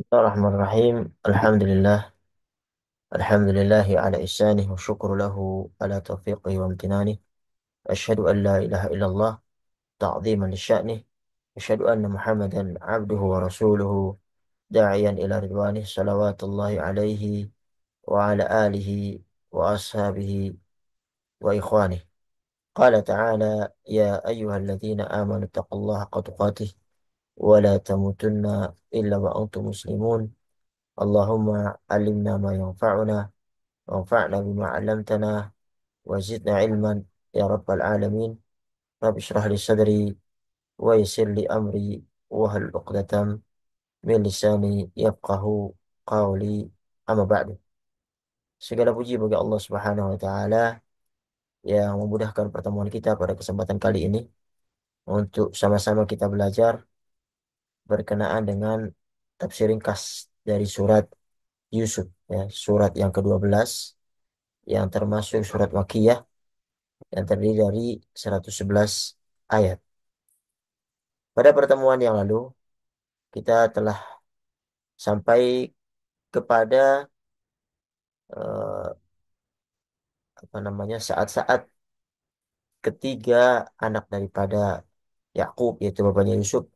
Bismillahirrahmanirrahim. Alhamdulillah. Alhamdulillahi ala ihsanih wa syukru lahu ala taufiqihi wa amtinani. Asyhadu an la ilaha illallah ta'ziman li sya'nih. Asyhadu anna Muhammadan abduhu wa rasuluhu da'iyan ila ridwanih. Salawatullahi alaihi wa ala alihi wa ashabihi wa ikhwanih. Qala ta'ala ya ayyuhalladzina amanu taqullaha haqqa tuqatih wa la tamutunna illa wa antum muslimun. Allahumma alimna ma yanfa'una وانفعنا بما علمتنا وزدنا علما يا رب العالمين. رب اشرح لي صدري ويسر لي أمري وهل عقدة من لساني يفقه قولي. أما بعد, segala puji bagi Allah Subhanahu wa taala yang memudahkan pertemuan kita pada kesempatan kali ini untuk sama-sama kita belajar berkenaan dengan tafsir ringkas dari surat Yusuf, ya, surat yang ke-12 yang termasuk surat Makkiyah yang terdiri dari 111 ayat. Pada pertemuan yang lalu, kita telah sampai kepada eh, saat-saat ketiga anak daripada Yakub, yaitu bapaknya Yusuf,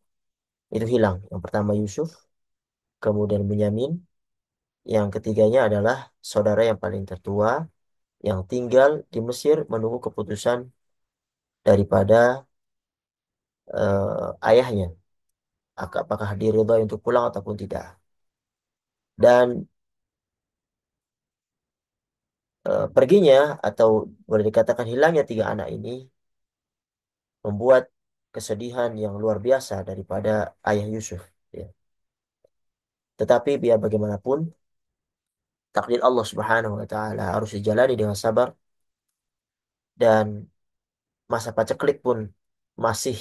itu hilang. Yang pertama Yusuf, kemudian Bunyamin, yang ketiganya adalah saudara yang paling tertua yang tinggal di Mesir menunggu keputusan daripada ayahnya, apakah diridhoi untuk pulang ataupun tidak. Dan perginya atau boleh dikatakan hilangnya tiga anak ini membuat kesedihan yang luar biasa daripada ayah Yusuf, ya. Tetapi biar bagaimanapun, takdir Allah Subhanahu wa taala harus dijalani dengan sabar, dan masa paceklik pun masih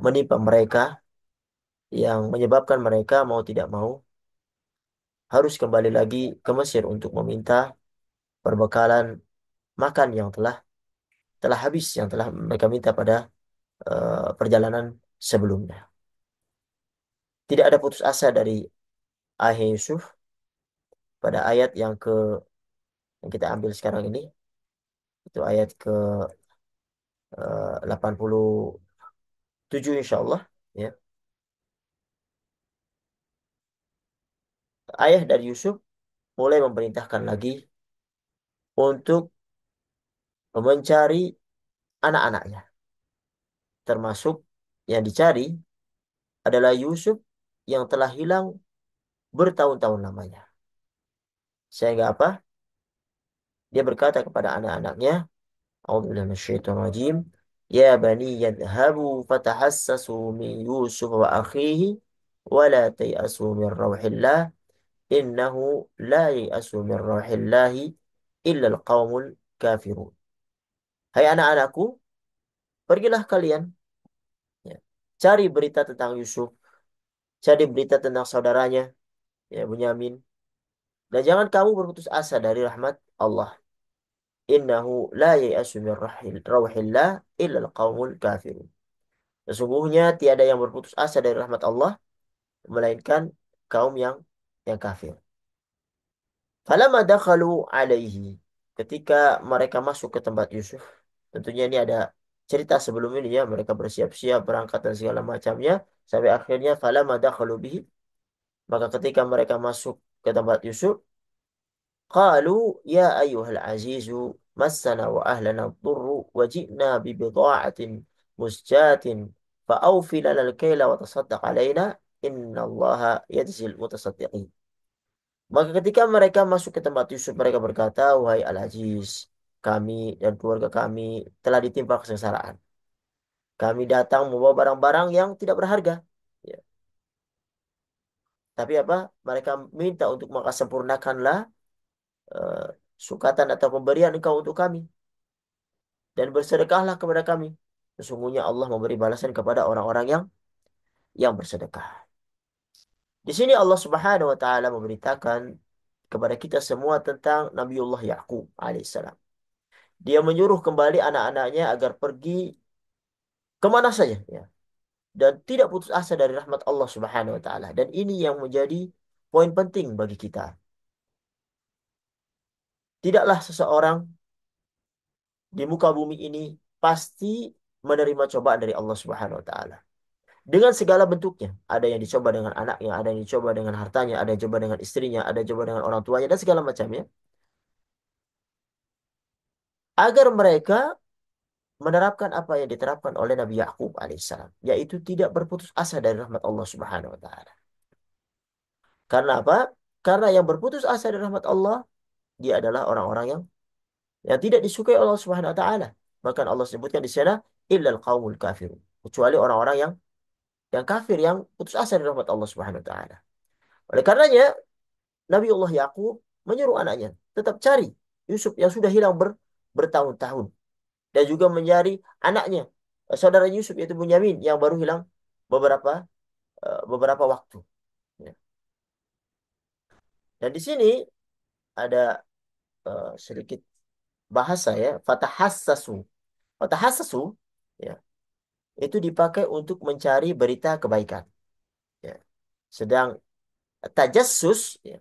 menimpa mereka, yang menyebabkan mereka mau tidak mau harus kembali lagi ke Mesir untuk meminta perbekalan makan yang telah habis, yang telah mereka minta pada perjalanan sebelumnya. Tidak ada putus asa dari ayah Yusuf pada ayat yang kita ambil sekarang ini, itu ayat ke 87 insya Allah, ya. Ayah dari Yusuf mulai memerintahkan lagi untuk mencari anak-anaknya, termasuk yang dicari adalah Yusuf yang telah hilang bertahun-tahun lamanya. Sehingga apa? Dia berkata kepada anak-anaknya, A'udzubillahi minasyaitonir rajim, ya bani yadhhabu fatahassasu min Yusuf wa akhihi wa la tayasu min rauhillah innahu la yayasu min rauhillahi illa al-qaumul kafirun. Hai anak-anakku, pergilah kalian, ya, cari berita tentang Yusuf, cari berita tentang saudaranya, ya, Bunyamin, dan jangan kamu berputus asa dari rahmat Allah. Innahu la yayasu min rauhillah illa al-qaumul kafirun. Sesungguhnya tiada yang berputus asa dari rahmat Allah melainkan kaum yang kafir. Falamma dakhalu alaihi, ketika mereka masuk ke tempat Yusuf, tentunya ini ada cerita sebelum ini, ya, mereka bersiap-siap berangkat dan segala macamnya sampai akhirnya falamma dakhalu bihi, maka ketika mereka masuk ke tempat Yusuf, qalu ya ayyuhal azizu massana wa ahlana ad-durru wa ji'na bi bidha'atin musjatin fa awfi lana al-kayla wa tasaddaq alaina innallaha yajzil mutasaddiqin. Maka ketika mereka masuk ke tempat Yusuf, mereka berkata, wahai Al-Aziz, kami dan keluarga kami telah ditimpa kesengsaraan. Kami datang membawa barang-barang yang tidak berharga. Ya. Tapi apa? Mereka minta untuk maka sempurnakanlah eh, sukatan atau pemberian engkau untuk kami. Dan bersedekahlah kepada kami. Sesungguhnya Allah memberi balasan kepada orang-orang yang bersedekah. Di sini Allah Subhanahu wa taala memberitakan kepada kita semua tentang Nabiullah Yakub alaihissalam. Dia menyuruh kembali anak-anaknya agar pergi kemana saja, ya. dan tidak putus asa dari rahmat Allah Subhanahu wa taala. Dan ini yang menjadi poin penting bagi kita. Tidaklah seseorang di muka bumi ini pasti menerima cobaan dari Allah Subhanahu wa taala. Dengan segala bentuknya. Ada yang dicoba dengan anaknya, ada yang dicoba dengan hartanya, ada yang dicoba dengan istrinya, ada yang dicoba dengan orang tuanya dan segala macamnya. Agar mereka menerapkan apa yang diterapkan oleh Nabi Yakub alaihissalam, yaitu tidak berputus asa dari rahmat Allah Subhanahu wa taala. Karena apa? Karena yang berputus asa dari rahmat Allah, dia adalah orang-orang yang tidak disukai Allah Subhanahu wa taala. Bahkan Allah sebutkan di sana illal qaumul kafirun, kecuali orang-orang yang kafir yang putus asa dari rahmat Allah Subhanahu wa taala. Oleh karenanya Nabi Allah Yakub menyuruh anaknya tetap cari Yusuf yang sudah hilang bertahun-tahun dan juga mencari anaknya saudara Yusuf yaitu Bunyamin yang baru hilang beberapa beberapa waktu. Ya. Dan di sini ada sedikit bahasa ya, fatahassasu. Fatahassasu ya, itu dipakai untuk mencari berita kebaikan. Ya. Sedang tajassus ya,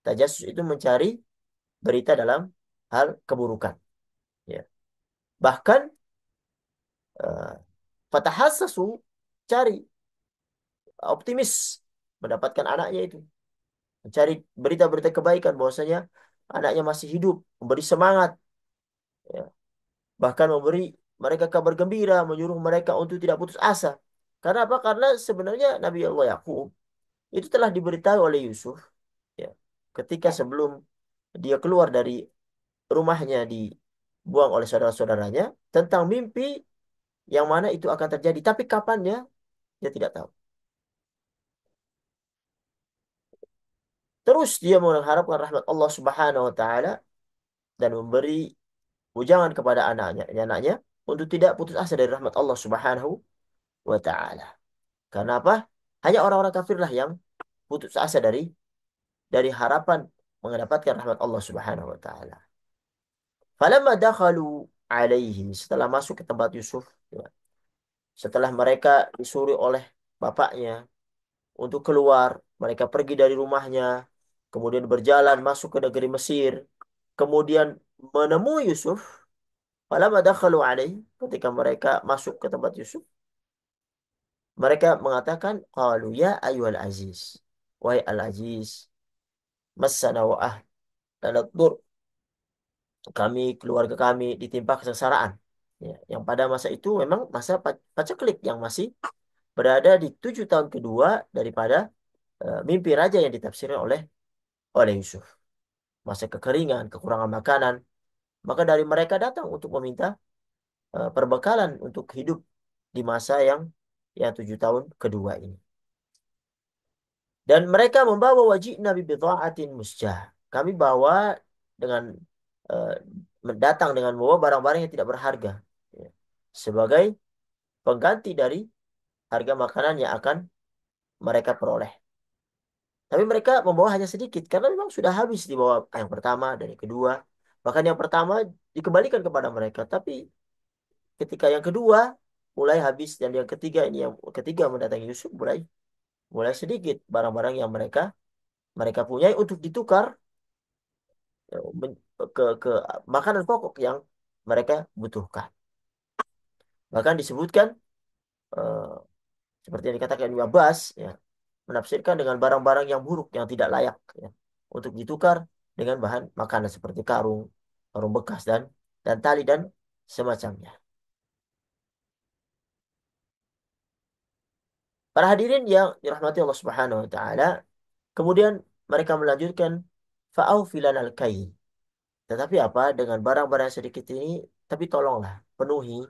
tajassus itu mencari berita dalam hal keburukan. Ya. Bahkan uh, fatahassasu cari optimis mendapatkan anaknya itu, mencari berita-berita kebaikan bahwasanya anaknya masih hidup, memberi semangat, ya. Bahkan memberi mereka kabar gembira, menyuruh mereka untuk tidak putus asa. Karena apa? Karena sebenarnya Nabi Allah Yakub itu telah diberitahu oleh Yusuf, ya, ketika sebelum dia keluar dari rumahnya dibuang oleh saudara-saudaranya tentang mimpi yang mana itu akan terjadi. Tapi kapannya dia tidak tahu. Terus dia mengharapkan rahmat Allah Subhanahu wa taala dan memberi ujangan kepada anaknya untuk tidak putus asa dari rahmat Allah Subhanahu wa taala. Karena apa? Hanya orang-orang kafirlah yang putus asa dari harapan mendapatkan rahmat Allah Subhanahu wa taala. Falamma dakhalu alaihi, setelah masuk ke tempat Yusuf, ya, setelah mereka disuruh oleh bapaknya untuk keluar, mereka pergi dari rumahnya, kemudian berjalan masuk ke negeri Mesir, kemudian menemui Yusuf. Falamma dakhalu alaihi, ketika mereka masuk ke tempat Yusuf, mereka mengatakan, qalu ya ayyuhal aziz. Wahai al-aziz, massana wa ahlana dur. Kami, keluarga kami ditimpa kesengsaraan. Ya, yang pada masa itu memang masa paceklik yang masih berada di 7 tahun kedua daripada mimpi raja yang ditafsirkan oleh Yusuf. Masa kekeringan, kekurangan makanan. Maka dari mereka datang untuk meminta perbekalan untuk hidup di masa yang 7 tahun kedua ini. Dan mereka membawa wajib Nabi bidha'atin musjah. Kami bawa dengan eh, datang dengan membawa barang-barang yang tidak berharga. Ya. Sebagai pengganti dari harga makanan yang akan mereka peroleh. Tapi mereka membawa hanya sedikit karena memang sudah habis di bawah yang pertama dan yang kedua. Bahkan yang pertama dikembalikan kepada mereka. Tapi ketika yang kedua mulai habis dan yang ketiga ini yang ketiga mendatangi Yusuf mulai mulai sedikit barang-barang yang mereka mereka punyai untuk ditukar ya, ke makanan pokok yang mereka butuhkan. Bahkan disebutkan eh, seperti yang dikatakan Ibnu Abbas ya, menafsirkan dengan barang-barang yang buruk yang tidak layak ya, untuk ditukar dengan bahan makanan seperti karung, karung bekas dan tali dan semacamnya. Para hadirin yang dirahmati Allah Subhanahu wa taala, kemudian mereka melanjutkan fa'aufilan al-kail. Tetapi apa dengan barang-barang sedikit ini, tapi tolonglah penuhi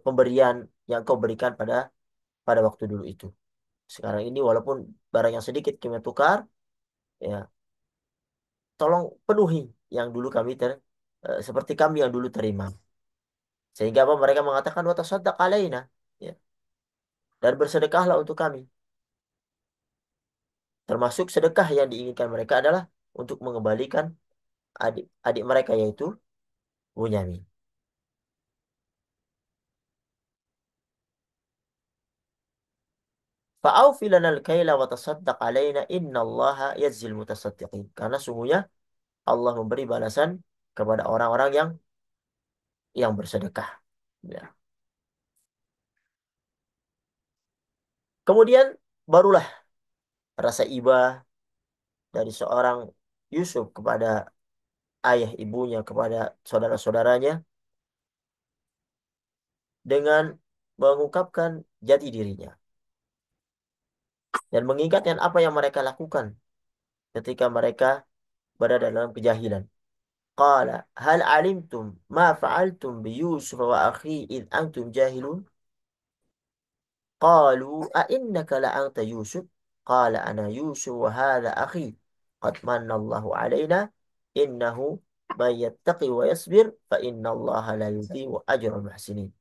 pemberian yang kau berikan pada waktu dulu itu. Sekarang ini walaupun barang yang sedikit kami tukar, ya tolong penuhi yang dulu seperti kami yang dulu terima. Sehingga apa mereka mengatakan wa tasaddaq alaina, ya, dan bersedekahlah untuk kami. Termasuk sedekah yang diinginkan mereka adalah untuk mengembalikan adik mereka yaitu Bunyamin. Fa'aufi lanal kaila wa tasaddaq alaina innallaha yajzil mutasaddiqin. Karena sungguhnya Allah memberi balasan kepada orang-orang yang bersedekah. Ya. Kemudian barulah rasa iba dari seorang Yusuf kepada ayah ibunya, kepada saudara-saudaranya dengan mengungkapkan jati dirinya dan mengingatkan apa yang mereka lakukan ketika mereka berada dalam kejahilan. Qala hal alimtum ma fa'altum bi Yusuf wa akhi id antum jahilun. قالوا أئنك لأنت يوسف قال أنا يوسف وهذا أخي قد من الله علينا إنه من يتقي ويصبر فإن الله لا يضيع أجر المحسنين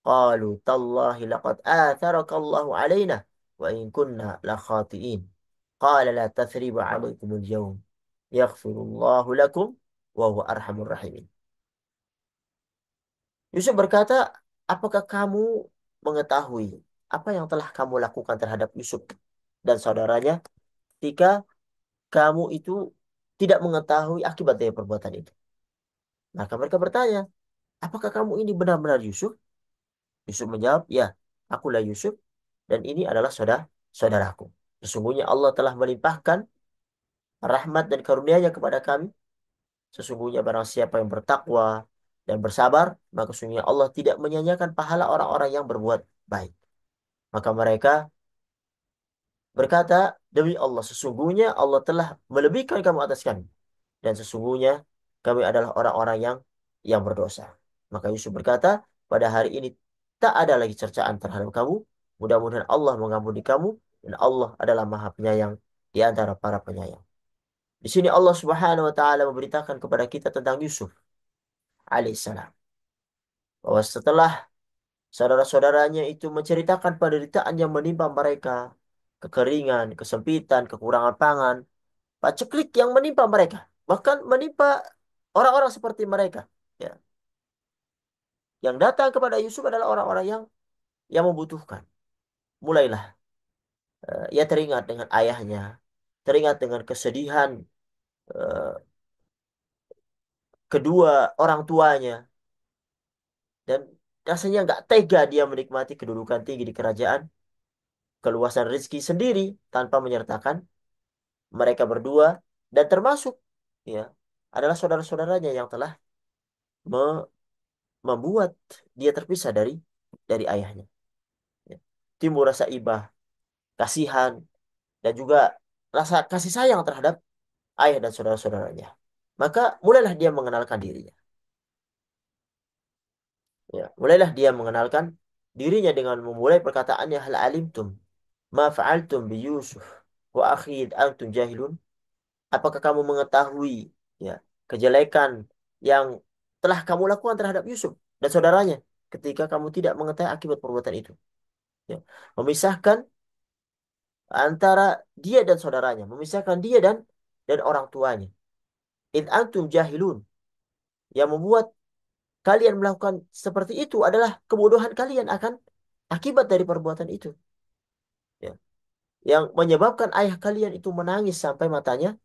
قالوا تالله لقد آثرك الله علينا وإن كنا لخاطئين قال لا تثريب عليكم اليوم يغفر الله لكم وهو أرحم الراحمين. Yusuf berkata, apakah kamu mengetahui apa yang telah kamu lakukan terhadap Yusuf dan saudaranya ketika kamu itu tidak mengetahui akibat dari perbuatan itu? Maka mereka bertanya, apakah kamu ini benar-benar Yusuf? Yusuf menjawab, ya, akulah Yusuf dan ini adalah saudaraku. Sesungguhnya Allah telah melimpahkan rahmat dan karunia-Nya kepada kami. Sesungguhnya barang siapa yang bertakwa dan bersabar, maka sesungguhnya Allah tidak menyanyiakan pahala orang-orang yang berbuat baik. Maka mereka berkata, demi Allah, sesungguhnya Allah telah melebihkan kamu atas kami. Dan sesungguhnya kami adalah orang-orang yang berdosa. Maka Yusuf berkata, pada hari ini tak ada lagi cercaan terhadap kamu. Mudah-mudahan Allah mengampuni kamu. Dan Allah adalah maha penyayang di antara para penyayang. Di sini Allah Subhanahu wa Ta'ala memberitakan kepada kita tentang Yusuf alaihissalam. Bahwa setelah saudara-saudaranya itu menceritakan penderitaan yang menimpa mereka, kekeringan, kesempitan, kekurangan pangan, paceklik yang menimpa mereka, bahkan menimpa orang-orang seperti mereka. Ya. Yang datang kepada Yusuf adalah orang-orang yang membutuhkan. Mulailah ia teringat dengan ayahnya, teringat dengan kesedihan eh, kedua orang tuanya, dan rasanya nggak tega dia menikmati kedudukan tinggi di kerajaan, keluasan rezeki sendiri tanpa menyertakan mereka berdua dan termasuk ya adalah saudara-saudaranya yang telah me- membuat dia terpisah dari ayahnya. Ya. Timbul rasa iba, kasihan dan juga rasa kasih sayang terhadap ayah dan saudara-saudaranya. Maka mulailah dia mengenalkan dirinya. Ya, mulailah dia mengenalkan dirinya dengan memulai perkataannya hal alimtum ma fa'altum bi Yusuf wa akhi id antum jahilun. Apakah kamu mengetahui ya kejelekan yang telah kamu lakukan terhadap Yusuf dan saudaranya ketika kamu tidak mengetahui akibat perbuatan itu? Ya. Memisahkan antara dia dan saudaranya, memisahkan dia dan orang tuanya. Id antum jahilun, yang membuat kalian melakukan seperti itu adalah kebodohan kalian akan akibat dari perbuatan itu. Ya. Yang menyebabkan ayah kalian itu menangis sampai matanya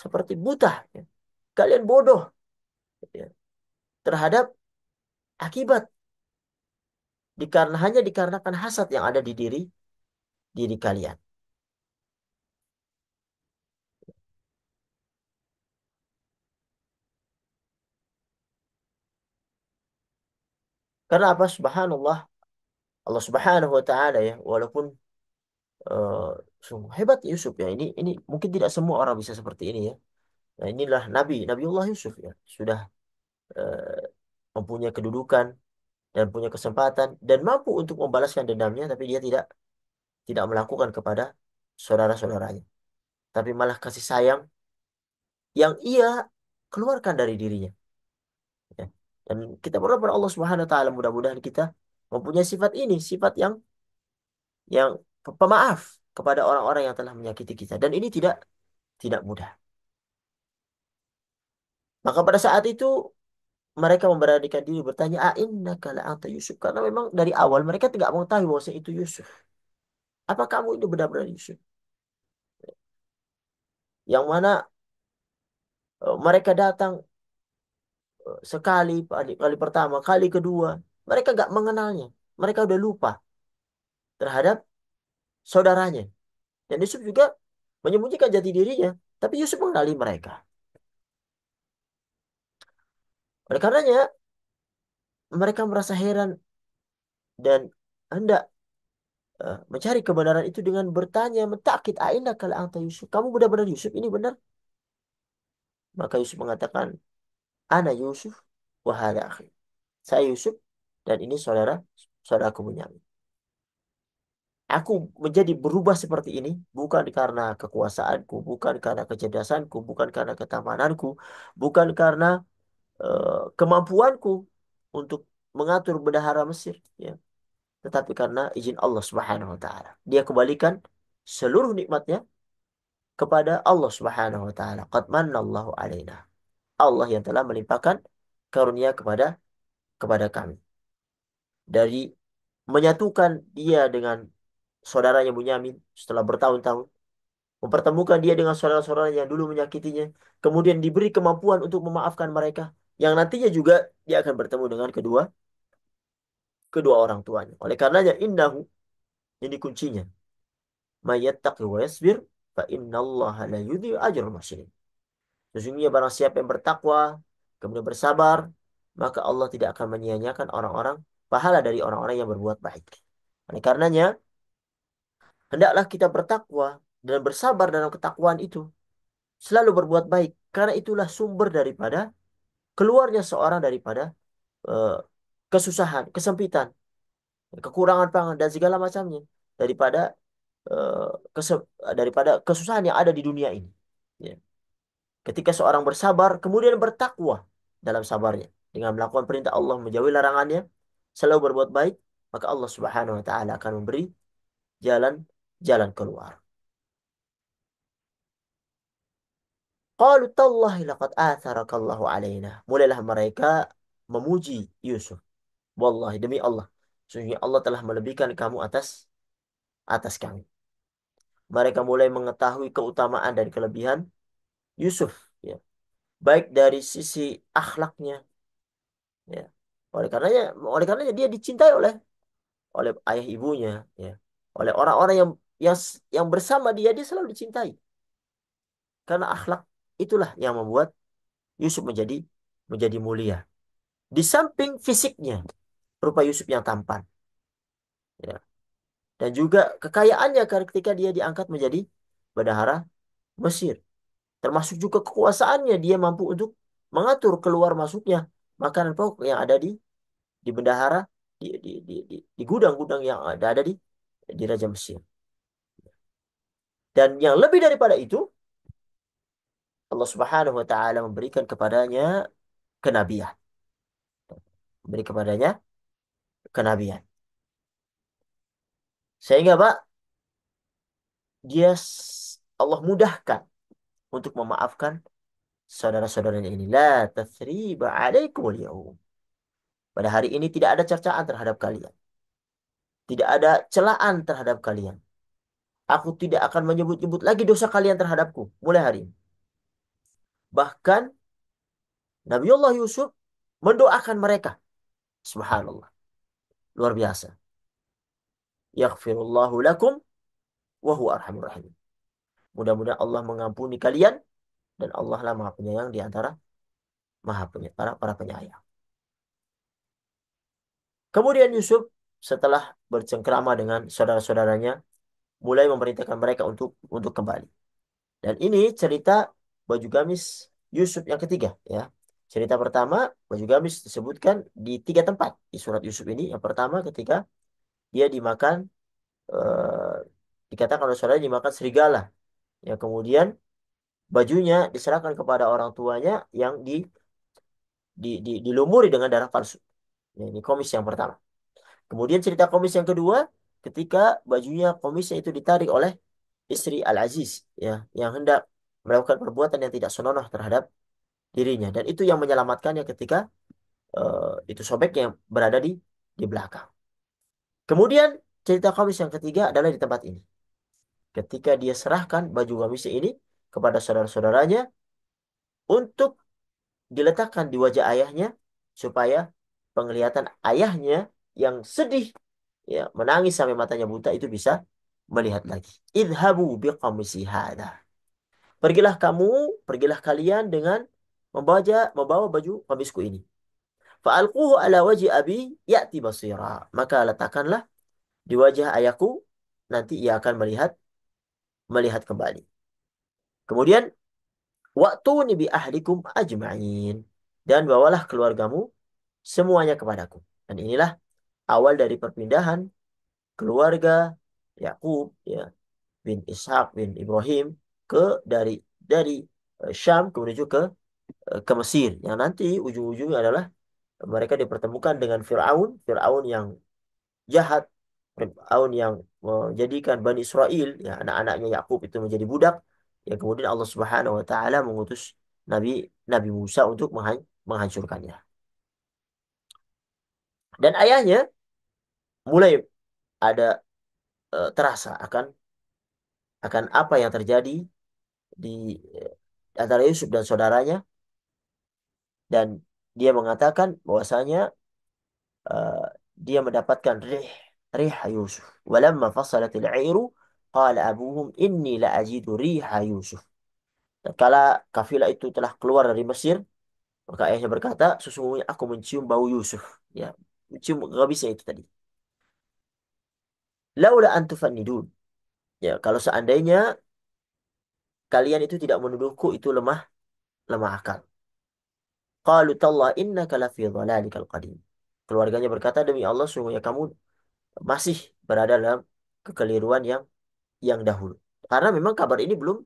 seperti buta. Ya. Kalian bodoh ya, terhadap akibat hanya dikarenakan hasad yang ada di diri diri kalian. Karena apa? Subhanallah, Allah Subhanahu wa taala ya, walaupun eh, sungguh hebat Yusuf ya. Ini mungkin tidak semua orang bisa seperti ini ya. Nah, inilah Nabiullah Yusuf ya. Sudah eh, mempunyai kedudukan dan punya kesempatan dan mampu untuk membalaskan dendamnya, tapi dia tidak melakukan kepada saudara-saudaranya. Tapi malah kasih sayang yang ia keluarkan dari dirinya. Ya. Dan kita berdoa kepada Allah Subhanahu wa taala mudah-mudahan kita mempunyai sifat ini, sifat yang pemaaf kepada orang-orang yang telah menyakiti kita. Dan ini tidak mudah. Maka pada saat itu mereka memberanikan diri bertanya, "A'innaka la anta Yusuf?" Karena memang dari awal mereka tidak mengetahui bahwa itu Yusuf. Apa kamu ini benar-benar Yusuf? Yang mana mereka datang sekali, kali pertama, kali kedua. Mereka nggak mengenalnya. Mereka udah lupa terhadap saudaranya. Dan Yusuf juga menyembunyikan jati dirinya. Tapi Yusuf mengenali mereka. Oleh karenanya, mereka merasa heran dan hendak mencari kebenaran itu dengan bertanya, mentakid, aina kala anta Yusuf. Kamu benar-benar Yusuf, ini benar. Maka Yusuf mengatakan, ana Yusuf, wahada akhi. Saya Yusuf, dan ini saudaraku Bunyamin. Aku menjadi berubah seperti ini bukan karena kekuasaanku, bukan karena kecerdasanku, bukan karena ketamananku, bukan karena kemampuanku untuk mengatur bendahara Mesir, ya. Tetapi karena izin Allah Subhanahu wa taala. Dia kembalikan seluruh nikmatnya kepada Allah Subhanahu wa taala. Qad manallahu alaina. Allah yang telah melimpahkan karunia kepada kami. Dari menyatukan dia dengan saudaranya Bunyamin setelah bertahun-tahun, mempertemukan dia dengan saudara-saudaranya yang dulu menyakitinya, kemudian diberi kemampuan untuk memaafkan mereka, yang nantinya juga dia akan bertemu dengan kedua kedua orang tuanya. Oleh karenanya innahu, ini kuncinya, mayyattaqi wa yasbir fa innallaha la yudhi'u ajral muhsinin. Sesungguhnya barang siapa yang bertakwa kemudian bersabar, maka Allah tidak akan menyia-nyiakan orang-orang pahala dari orang-orang yang berbuat baik. Oleh karenanya hendaklah kita bertakwa dan bersabar dalam ketakwaan itu, selalu berbuat baik, karena itulah sumber daripada keluarnya seorang daripada eh, kesusahan, kesempitan, kekurangan pangan dan segala macamnya, daripada eh, daripada kesusahan yang ada di dunia ini. Ya. Ketika seorang bersabar kemudian bertakwa dalam sabarnya dengan melakukan perintah Allah, menjauhi larangannya, selalu berbuat baik, maka Allah Subhanahu wa taala akan memberi jalan jalan keluar. Qalu tallahi laqad atharakallahu alaina. Mulailah mereka memuji Yusuf. Wallahi, demi Allah, sesungguhnya Allah telah melebihkan kamu atas kami. Mereka mulai mengetahui keutamaan dan kelebihan Yusuf, ya. Baik dari sisi akhlaknya, ya. Oleh karenanya dia dicintai oleh oleh ayah ibunya, ya. Oleh orang-orang yang bersama dia selalu dicintai. Karena akhlak itulah yang membuat Yusuf menjadi mulia. Di samping fisiknya, rupa Yusuf yang tampan, ya. Dan juga kekayaannya ketika dia diangkat menjadi bendahara Mesir. Termasuk juga kekuasaannya, dia mampu untuk mengatur keluar masuknya makanan pokok yang ada di bendahara, di gudang-gudang yang ada di Raja Mesir. Dan yang lebih daripada itu, Allah Subhanahu wa taala memberikan kepadanya kenabian. Memberi kepadanya kenabian. Sehingga Pak, Allah mudahkan untuk memaafkan saudara-saudaranya ini. La tathriba alaikumul yaum. Pada hari ini tidak ada cercaan terhadap kalian. Tidak ada celaan terhadap kalian. Aku tidak akan menyebut-nyebut lagi dosa kalian terhadapku mulai hari ini. Bahkan Nabiullah Yusuf mendoakan mereka. Subhanallah. Luar biasa. Yaghfirullahu lakum wa huwa arhamur rahim. Mudah-mudahan Allah mengampuni kalian dan Allah lah Maha Penyayang di antara para penyayang. Kemudian Yusuf setelah bercengkrama dengan saudara-saudaranya mulai memerintahkan mereka untuk kembali. Dan ini cerita baju gamis Yusuf yang ketiga, ya. Cerita pertama baju gamis disebutkan di tiga tempat di surat Yusuf ini. Yang pertama ketika dia dimakan, eh, dikatakan oleh saudaranya dimakan serigala. Ya, kemudian bajunya diserahkan kepada orang tuanya yang dilumuri dengan darah palsu. Ya, ini komis yang pertama. Kemudian cerita komis yang kedua, ketika bajunya komisnya itu ditarik oleh istri Al-Aziz, ya, yang hendak melakukan perbuatan yang tidak senonoh terhadap dirinya, dan itu yang menyelamatkannya ketika itu sobek yang berada di belakang. Kemudian cerita kamis yang ketiga adalah di tempat ini. Ketika dia serahkan baju gamisnya ini kepada saudara-saudaranya untuk diletakkan di wajah ayahnya supaya penglihatan ayahnya yang sedih, ya, menangis sampai matanya buta itu bisa melihat lagi. Idhabu biqamisi hada. Pergilah kamu, pergilah kalian dengan membawa baju kamisku ini. Fa'alquhu ala wajhi abi ya'ti basira. Maka letakkanlah di wajah ayahku, nanti ia akan melihat kembali. Kemudian wa'tuni bi ahlikum ajma'in. Dan bawalah keluargamu semuanya kepadaku. Dan inilah awal dari perpindahan keluarga Yakub, ya, bin Ishak bin Ibrahim ke dari dari Syam menuju ke Mesir, yang nanti ujung-ujungnya adalah mereka dipertemukan dengan Firaun, Firaun yang jahat, Firaun yang menjadikan Bani Israel, ya, anak-anaknya Yakub itu menjadi budak. Yang kemudian Allah Subhanahu wa taala mengutus Nabi Nabi Musa untuk menghancurkannya. Dan ayahnya mulai ada terasa akan apa yang terjadi di antara Yusuf dan saudaranya, dan dia mengatakan bahwasanya eh, dia mendapatkan rih Yusuf. Walamma fasalatil 'airu qala abuhum inni la ajidu riha Yusuf. Tatkala kafilah itu telah keluar dari Mesir, maka ayahnya berkata, sesungguhnya aku mencium bau Yusuf. Ya, mencium gabisnya itu tadi. Laula an tufannidun. Ya, kalau seandainya kalian itu tidak menuduhku itu lemah lemah akal. Qalu tallah innaka lafi dhalalikal qadim. Keluarganya berkata, demi Allah sungguhnya kamu masih berada dalam kekeliruan yang dahulu. Karena memang kabar ini belum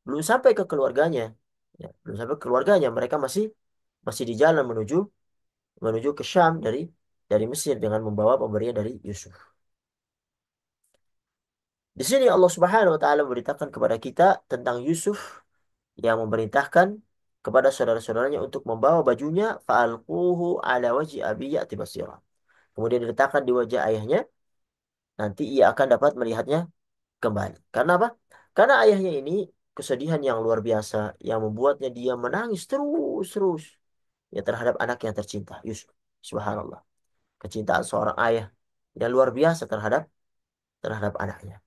belum sampai ke keluarganya. Ya, belum sampai ke keluarganya. Mereka masih masih di jalan menuju menuju ke Syam dari Mesir dengan membawa pemberian dari Yusuf. Di sini Allah Subhanahu wa taala memberitakan kepada kita tentang Yusuf yang memerintahkan kepada saudara-saudaranya untuk membawa bajunya fa'alquhu ala wajhi abi ya'ti basira. Kemudian diletakkan di wajah ayahnya, nanti ia akan dapat melihatnya kembali. Karena apa? Karena ayahnya ini kesedihan yang luar biasa yang membuatnya dia menangis terus-terus, ya, terhadap anak yang tercinta, Yusuf. Subhanallah. Kecintaan seorang ayah yang luar biasa terhadap terhadap anaknya.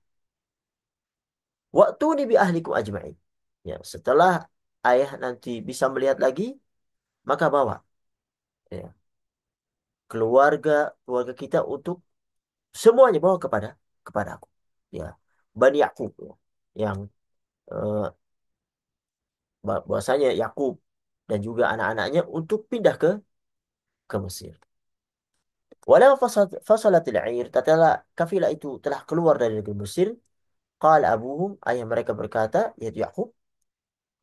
Waktu ini bi ahlikum ajma'in. Ya, setelah ayah nanti bisa melihat lagi, maka bawa, ya, keluarga keluarga kita untuk semuanya bawa kepada aku. Ya, Bani Yakub, ya, yang eh, bahwasanya Yakub dan juga anak-anaknya untuk pindah ke Mesir. Walau fasalatil air, tatkala kafilah itu telah keluar dari negeri Mesir, qala abuhum, ayah mereka berkata, yaitu Yakub,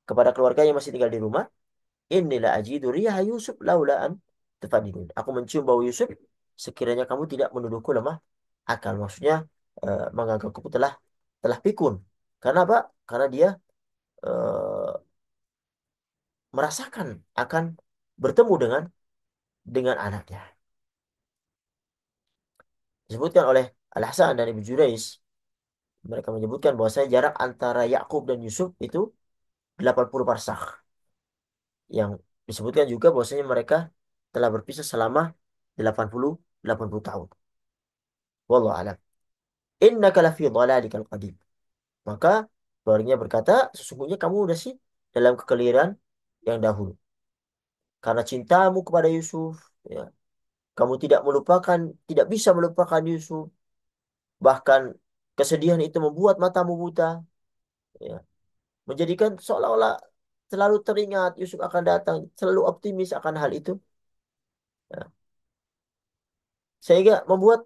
kepada keluarga yang masih tinggal di rumah, inilah ajidu riha Yusuf laulaan tafadidun. Aku mencium bau Yusuf, sekiranya kamu tidak menuduhku lemah akal. Maksudnya menganggapku telah pikun. Karena apa? Karena dia eh, merasakan akan bertemu dengan anaknya. Disebutkan oleh Al-Hasan dan Ibnu Jurayj, mereka menyebutkan bahwasanya jarak antara Yakub dan Yusuf itu 80 parsakh. Yang disebutkan juga bahwasanya mereka telah berpisah selama 80 tahun. Wallahu a'lam. Innaka lafi dhalalikal qadim. Maka keluarganya berkata, sesungguhnya kamu udah sih dalam kekeliruan yang dahulu. Karena cintamu kepada Yusuf, ya, kamu tidak bisa melupakan Yusuf. Bahkan kesedihan itu membuat matamu buta, ya, menjadikan seolah-olah selalu teringat Yusuf akan datang, selalu optimis akan hal itu, ya. Sehingga membuat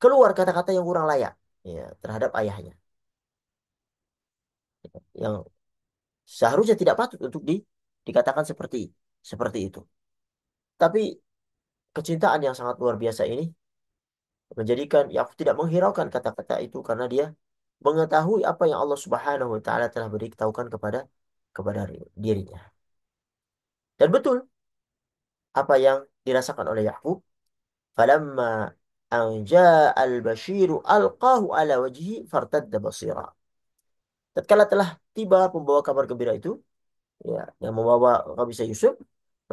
keluar kata-kata yang kurang layak, ya, terhadap ayahnya, yang seharusnya tidak patut untuk dikatakan seperti seperti itu. Tapi kecintaan yang sangat luar biasa ini menjadikan ya aku tidak menghiraukan kata-kata itu karena dia mengetahui apa yang Allah Subhanahu wa taala telah beritahukan kepada dirinya. Dan betul apa yang dirasakan oleh Yakub, falamma an ja'al basyiru alqahu ala wajhi fartadda basira. Tatkala telah tiba pembawa kabar gembira itu, ya, yang membawa gamisnya Yusuf,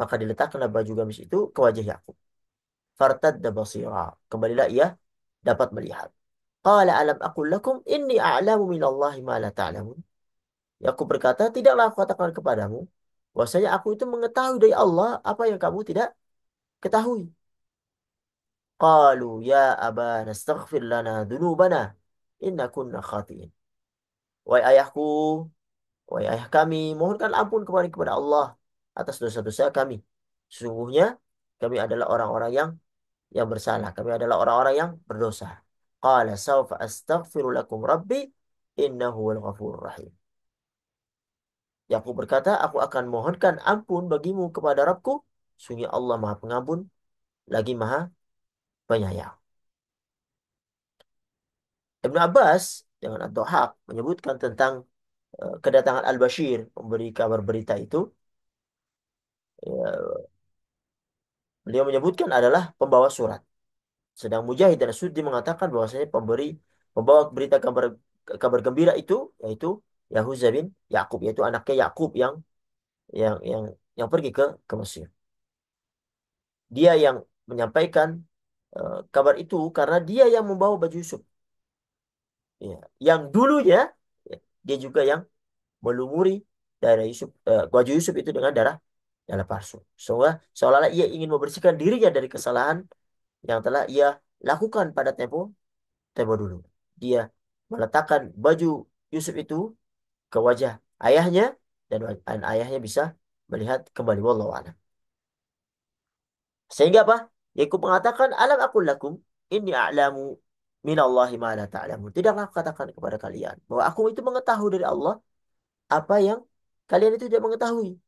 maka diletakkanlah baju gamis itu ke wajah Yakub. Fartadda basira. Kembalilah ia dapat melihat. Qala alam aqul lakum inni a'lamu minallahi ma la ta'lamun. Yakub berkata, tidaklah aku katakan kepadamu bahwasanya aku itu mengetahui dari Allah apa yang kamu tidak ketahui. Qalu ya abana astaghfir lana dzunubana inna kunna khatiin. Wahai ayahku, wahai ayah kami, mohonkan ampun kepada Allah atas dosa-dosa kami. Sesungguhnya kami adalah orang-orang yang bersalah. Kami adalah orang-orang yang berdosa. Qala sawfa astaghfiru lakum rabbi innahu wal ghafurur rahim. Yakub berkata, aku akan mohonkan ampun bagimu kepada Rabbku. Sungguh Allah Maha Pengampun, lagi Maha Penyayang. Ibnu Abbas dengan Ad-Dhahhak menyebutkan tentang kedatangan Al-Bashir, memberi kabar berita itu. Ya, beliau menyebutkan adalah pembawa surat. Sedang Mujahid dan Suddi mengatakan bahwasanya pembawa berita kabar gembira itu yaitu Yahuza bin Yakub, yaitu anaknya Yakub yang yang yang pergi ke Mesir. Dia yang menyampaikan kabar itu karena dia yang membawa baju Yusuf. Ya, yang dulunya ya, dia juga yang melumuri darah Yusuf, baju Yusuf itu dengan darah palsu. Seolah-olah ia ingin membersihkan dirinya dari kesalahan yang telah ia lakukan pada tempo dulu. Dia meletakkan baju Yusuf itu ke wajah ayahnya dan ayahnya bisa melihat kembali. Wallahu a'lam. Sehingga apa? Yakub mengatakan, alam aqul lakum inni a'lamu minallahi ma la ta'lamun. Tidaklah aku katakan kepada kalian bahwa aku itu mengetahui dari Allah apa yang kalian itu tidak mengetahui.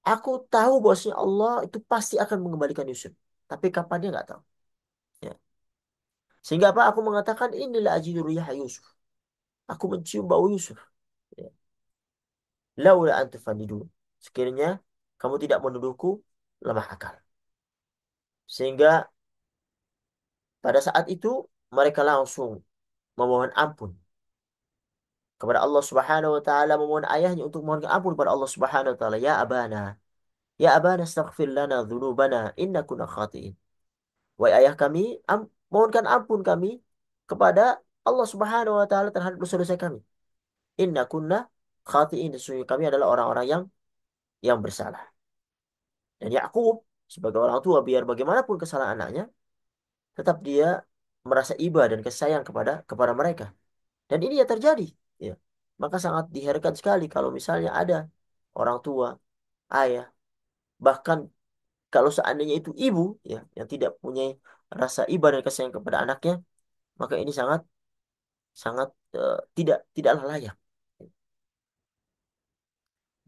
Aku tahu bahwasanya Allah itu pasti akan mengembalikan Yusuf. Tapi kapan dia nggak tahu. Ya. Sehingga apa? Aku mengatakan inilah ajidu riyah Yusuf. Aku mencium bau Yusuf. Ya. Laula antufanidu. Sekiranya kamu tidak menuduhku lemah akal. Sehingga pada saat itu mereka langsung memohon ampun kepada Allah Subhanahu wa taala, memohon ayahnya untuk memohon ampun kepada Allah Subhanahu wa taala. Ya abana astaghfir lana dzunubana inna kunna khatiin. Wahai ayah kami, mohonkan ampun kami kepada Allah Subhanahu wa taala terhadap dosa-dosa kami. Inna kunna khatiin. Sesungguhnya kami adalah orang-orang yang bersalah. Dan Yakub sebagai orang tua, biar bagaimanapun kesalahan anaknya, tetap dia merasa iba dan kasih sayang kepada mereka. Dan ini yang terjadi. Ya. Maka sangat diherankan sekali kalau misalnya ada orang tua, ayah, bahkan kalau seandainya itu ibu, ya, yang tidak punya rasa iba dan kasih sayang kepada anaknya, maka ini sangat sangat tidaklah layak.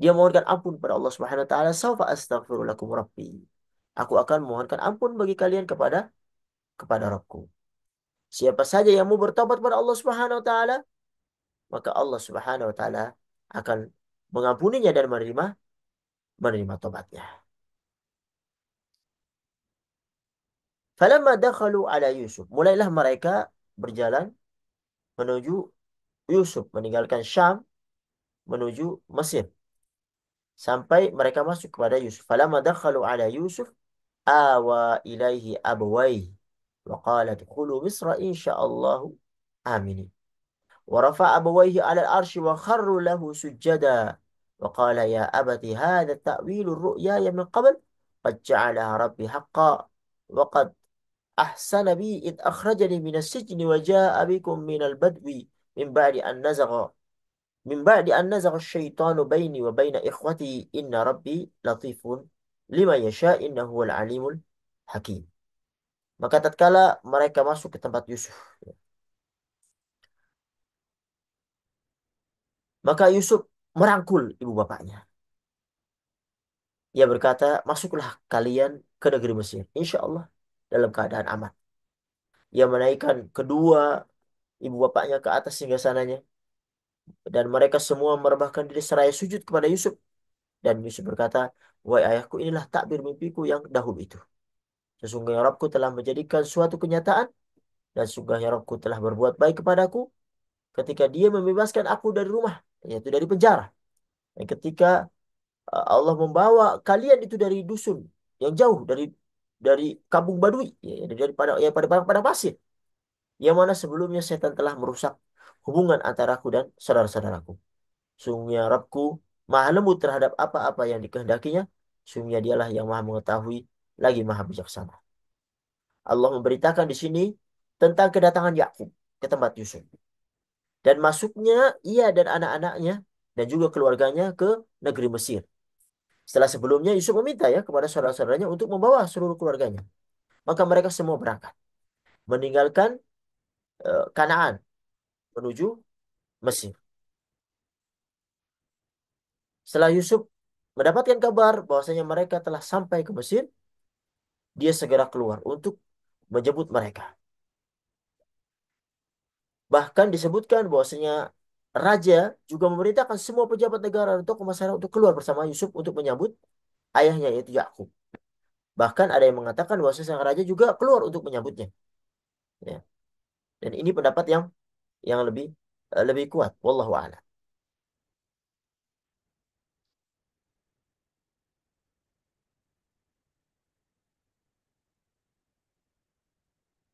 Dia mohonkan ampun pada Allah Subhanahu wa taala, "Saufa astaghfiru lakum rabbi." Aku akan mohonkan ampun bagi kalian kepada Rabbku. Siapa saja yang mau bertobat kepada Allah Subhanahu wa taala, maka Allah Subhanahu wa taala akan mengampuninya dan menerima tobatnya. Falamma dakhalu ala Yusuf, mulailah mereka berjalan menuju Yusuf, meninggalkan Syam menuju Mesir sampai mereka masuk kepada Yusuf. Falamma dakhalu ala Yusuf awa ilaihi abawai wa qala dkhulu Misra insyaallah aminin. ورفع أبويه على العرش وخروا له سجدا وقال يا أبت هذا تأويل الرؤيا من قبل قد جعلها ربي حقا وقد أحسن بي إذ أخرجني من السجن وجاء بكم من البدو من بعد أن نزغ من بعد أن نزغ الشيطان بيني وبين إخوتي إن ربي لطيف لما يشاء إنه هو العليم الحكيم. Maka tatkala mereka masuk ke tempat Yusuf, maka Yusuf merangkul ibu bapaknya. Ia berkata, masuklah kalian ke negeri Mesir. Insya Allah dalam keadaan aman. Ia menaikkan kedua ibu bapaknya ke atas singgasananya. Dan mereka semua merebahkan diri seraya sujud kepada Yusuf. Dan Yusuf berkata, wahai ayahku, inilah takbir mimpiku yang dahulu itu. Sesungguhnya Rabbku telah menjadikan suatu kenyataan dan sesungguhnya Rabbku telah berbuat baik kepadaku ketika dia membebaskan aku dari rumah, yaitu dari penjara. Dan ketika Allah membawa kalian itu dari dusun yang jauh dari kampung Badui, ya, daripada ya pada pasir, yang mana sebelumnya setan telah merusak hubungan antara aku dan saudara-saudaraku. Sungguhnya Rabbku maha lembut terhadap apa-apa yang dikehendakinya. Sungguhnya dialah yang maha mengetahui lagi maha bijaksana. Allah memberitakan di sini tentang kedatangan Yakub ke tempat Yusuf. Dan masuknya ia dan anak-anaknya dan juga keluarganya ke negeri Mesir. Setelah sebelumnya Yusuf meminta ya kepada saudara-saudaranya untuk membawa seluruh keluarganya. Maka mereka semua berangkat. Meninggalkan Kanaan menuju Mesir. Setelah Yusuf mendapatkan kabar bahwasanya mereka telah sampai ke Mesir, dia segera keluar untuk menjemput mereka. Bahkan disebutkan bahwasanya raja juga memerintahkan semua pejabat negara dan tokoh masyarakat untuk keluar bersama Yusuf untuk menyambut ayahnya yaitu Yakub. Bahkan ada yang mengatakan bahwa sang raja juga keluar untuk menyambutnya. Ya. Dan ini pendapat yang lebih kuat. Wallahu a'lam.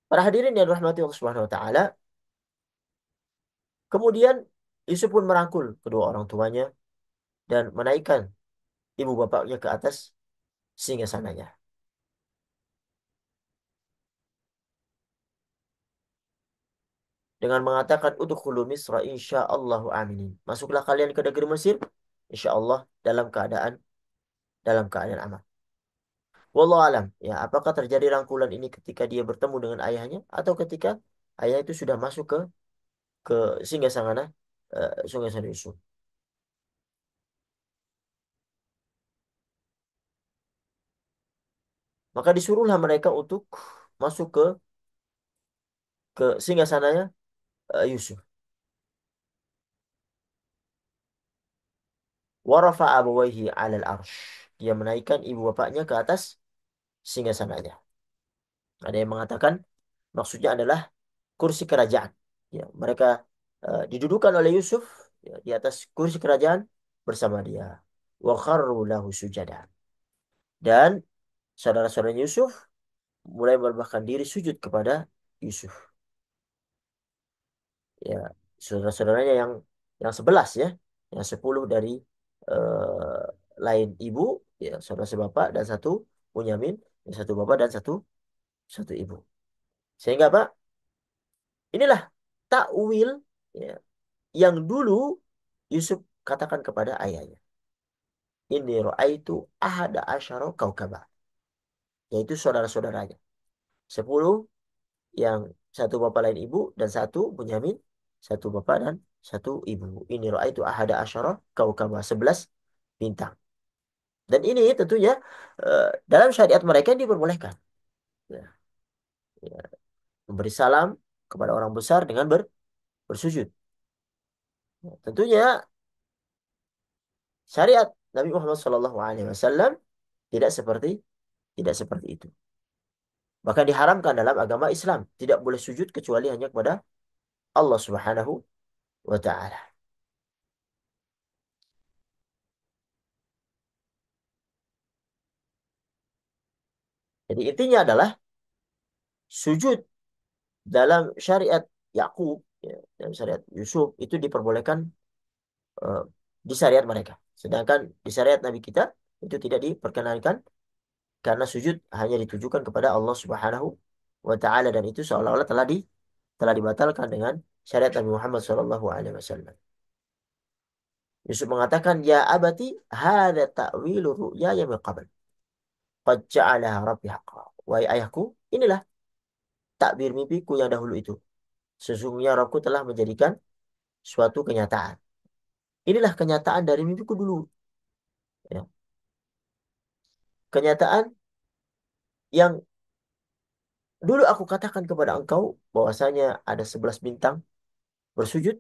Para hadirin yang dirahmati Allah Subhanahu wa taala, kemudian Yusuf pun merangkul kedua orang tuanya dan menaikkan ibu bapaknya ke atas singgasananya dengan mengatakan udkhulu Misra insyaallahu aminin. Masuklah kalian ke negeri Mesir insyaallah dalam keadaan aman. Wallahu alam. Ya, apakah terjadi rangkulan ini ketika dia bertemu dengan ayahnya atau ketika ayah itu sudah masuk ke singgasana Sungai San Yusuf. Maka disuruhlah mereka untuk masuk ke singgasananya Yusuf. Warafa abawaihi 'alal arsh. Dia menaikkan ibu bapaknya ke atas singgasananya. Ada yang mengatakan maksudnya adalah kursi kerajaan. Ya, mereka didudukan oleh Yusuf ya, di atas kursi kerajaan bersama dia. Wa kharru lahu sujada. Dan saudara-saudara Yusuf mulai merebahkan diri sujud kepada Yusuf. Ya, saudara-saudaranya yang 11 ya, yang 10 dari eh, lain ibu, ya saudara sebapak dan satu Bunyamin, yang satu bapak dan satu satu ibu. Sehingga Pak, inilah takwil ya, yang dulu Yusuf katakan kepada ayahnya. Ini ra'aitu ahada asyara kaukaba. Yaitu saudara-saudaranya. 10 yang satu bapak lain ibu dan satu Bunyamin, satu bapak dan satu ibu. Ini ra'aitu ahada asyara kaukaba. 11 bintang. Dan ini tentunya dalam syariat mereka diperbolehkan. Ya, ya, memberi salam kepada orang besar dengan bersujud. Ya, tentunya syariat Nabi Muhammad SAW tidak seperti tidak seperti itu. Bahkan diharamkan dalam agama Islam. Tidak boleh sujud kecuali hanya kepada Allah Subhanahu wa Ta'ala. Jadi intinya adalah sujud dalam syariat Yakub, ya, dalam syariat Yusuf itu diperbolehkan eh, di syariat mereka. Sedangkan di syariat Nabi kita itu tidak diperkenankan karena sujud hanya ditujukan kepada Allah Subhanahu wa Ta'ala dan itu seolah-olah telah dibatalkan dengan syariat Nabi Muhammad SAW. Yusuf mengatakan, Ya abati, hadha ta'wilu ru'yaya min qabl. Qad ja'alaha rabbi haqqa. Wahai ayahku, inilah takbir mimpiku yang dahulu itu. Sesungguhnya Rabbku telah menjadikan suatu kenyataan. Inilah kenyataan dari mimpiku dulu. Ya. Kenyataan yang dulu aku katakan kepada engkau bahwasanya ada 11 bintang bersujud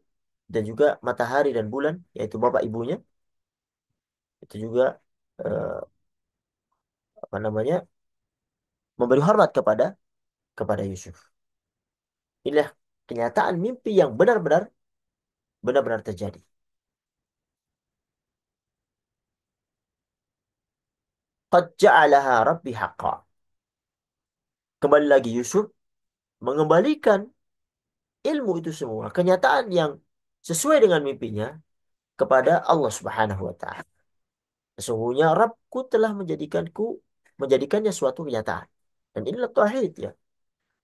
dan juga matahari dan bulan, yaitu bapak ibunya, itu juga eh, apa namanya memberi hormat kepada Yusuf. Inilah kenyataan mimpi yang benar-benar terjadi. Qad ja'alaha rabbi haqqa. Kembali lagi Yusuf mengembalikan ilmu itu semua, kenyataan yang sesuai dengan mimpinya kepada Allah Subhanahu wa taala. Sesungguhnya Rabbku telah menjadikannya suatu kenyataan. Dan inilah tauhid ya.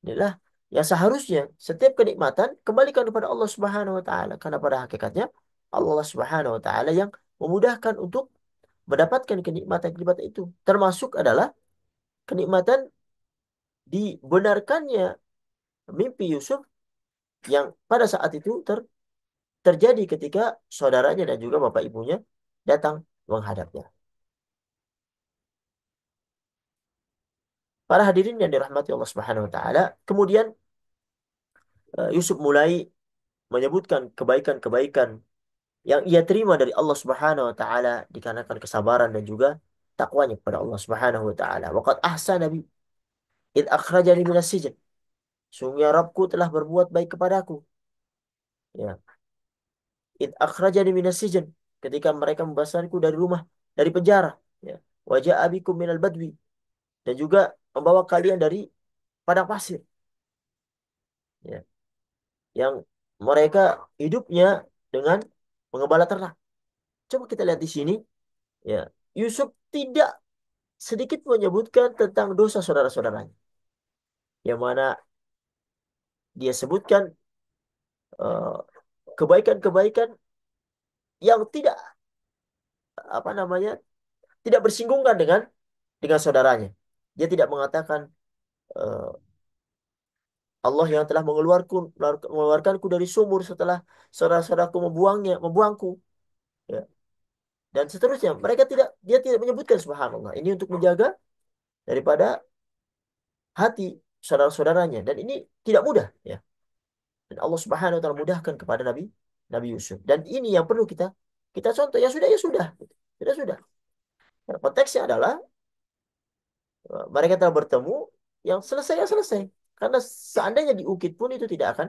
Inilah yang seharusnya setiap kenikmatan kembalikan kepada Allah Subhanahu wa taala karena pada hakikatnya Allah Subhanahu wa taala yang memudahkan untuk mendapatkan kenikmatan-kenikmatan itu. Termasuk adalah kenikmatan dibenarkannya mimpi Yusuf yang pada saat itu terjadi ketika saudaranya dan juga bapak ibunya datang menghadapnya. Para hadirin yang dirahmati Allah Subhanahu wa taala, kemudian Yusuf mulai menyebutkan kebaikan-kebaikan yang ia terima dari Allah Subhanahu wa taala dikarenakan kesabaran dan juga takwanya kepada Allah Subhanahu wa taala. Waqad ahsana bi id akhrajani minas sijn. Sungguh Rabbku telah berbuat baik kepadaku. Ya, id akhrajani minas sijn. Ketika mereka membebaskanku dari rumah, dari penjara. Ya. Wa ja'a bikum minal badwi. Dan juga membawa kalian dari padang pasir. Ya. Yang mereka hidupnya dengan mengembala ternak. Coba kita lihat di sini. Ya. Yusuf tidak sedikit menyebutkan tentang dosa saudara-saudaranya. Yang mana dia sebutkan eh, kebaikan-kebaikan yang tidak apa namanya tidak bersinggungan dengan saudaranya. Dia tidak mengatakan eh, Allah yang telah mengeluarkanku dari sumur setelah saudara-saudaraku membuangku, ya. Dan seterusnya. Dia tidak menyebutkan subhanallah. Ini untuk menjaga daripada hati saudara-saudaranya. Dan ini tidak mudah, ya. Dan Allah Subhanahu wa taala mudahkan kepada Nabi Nabi Yusuf. Dan ini yang perlu kita kita contoh. Ya sudah. Sudah, sudah. Nah, konteksnya adalah mereka telah bertemu, yang selesai ya selesai. Karena seandainya diukit pun itu tidak akan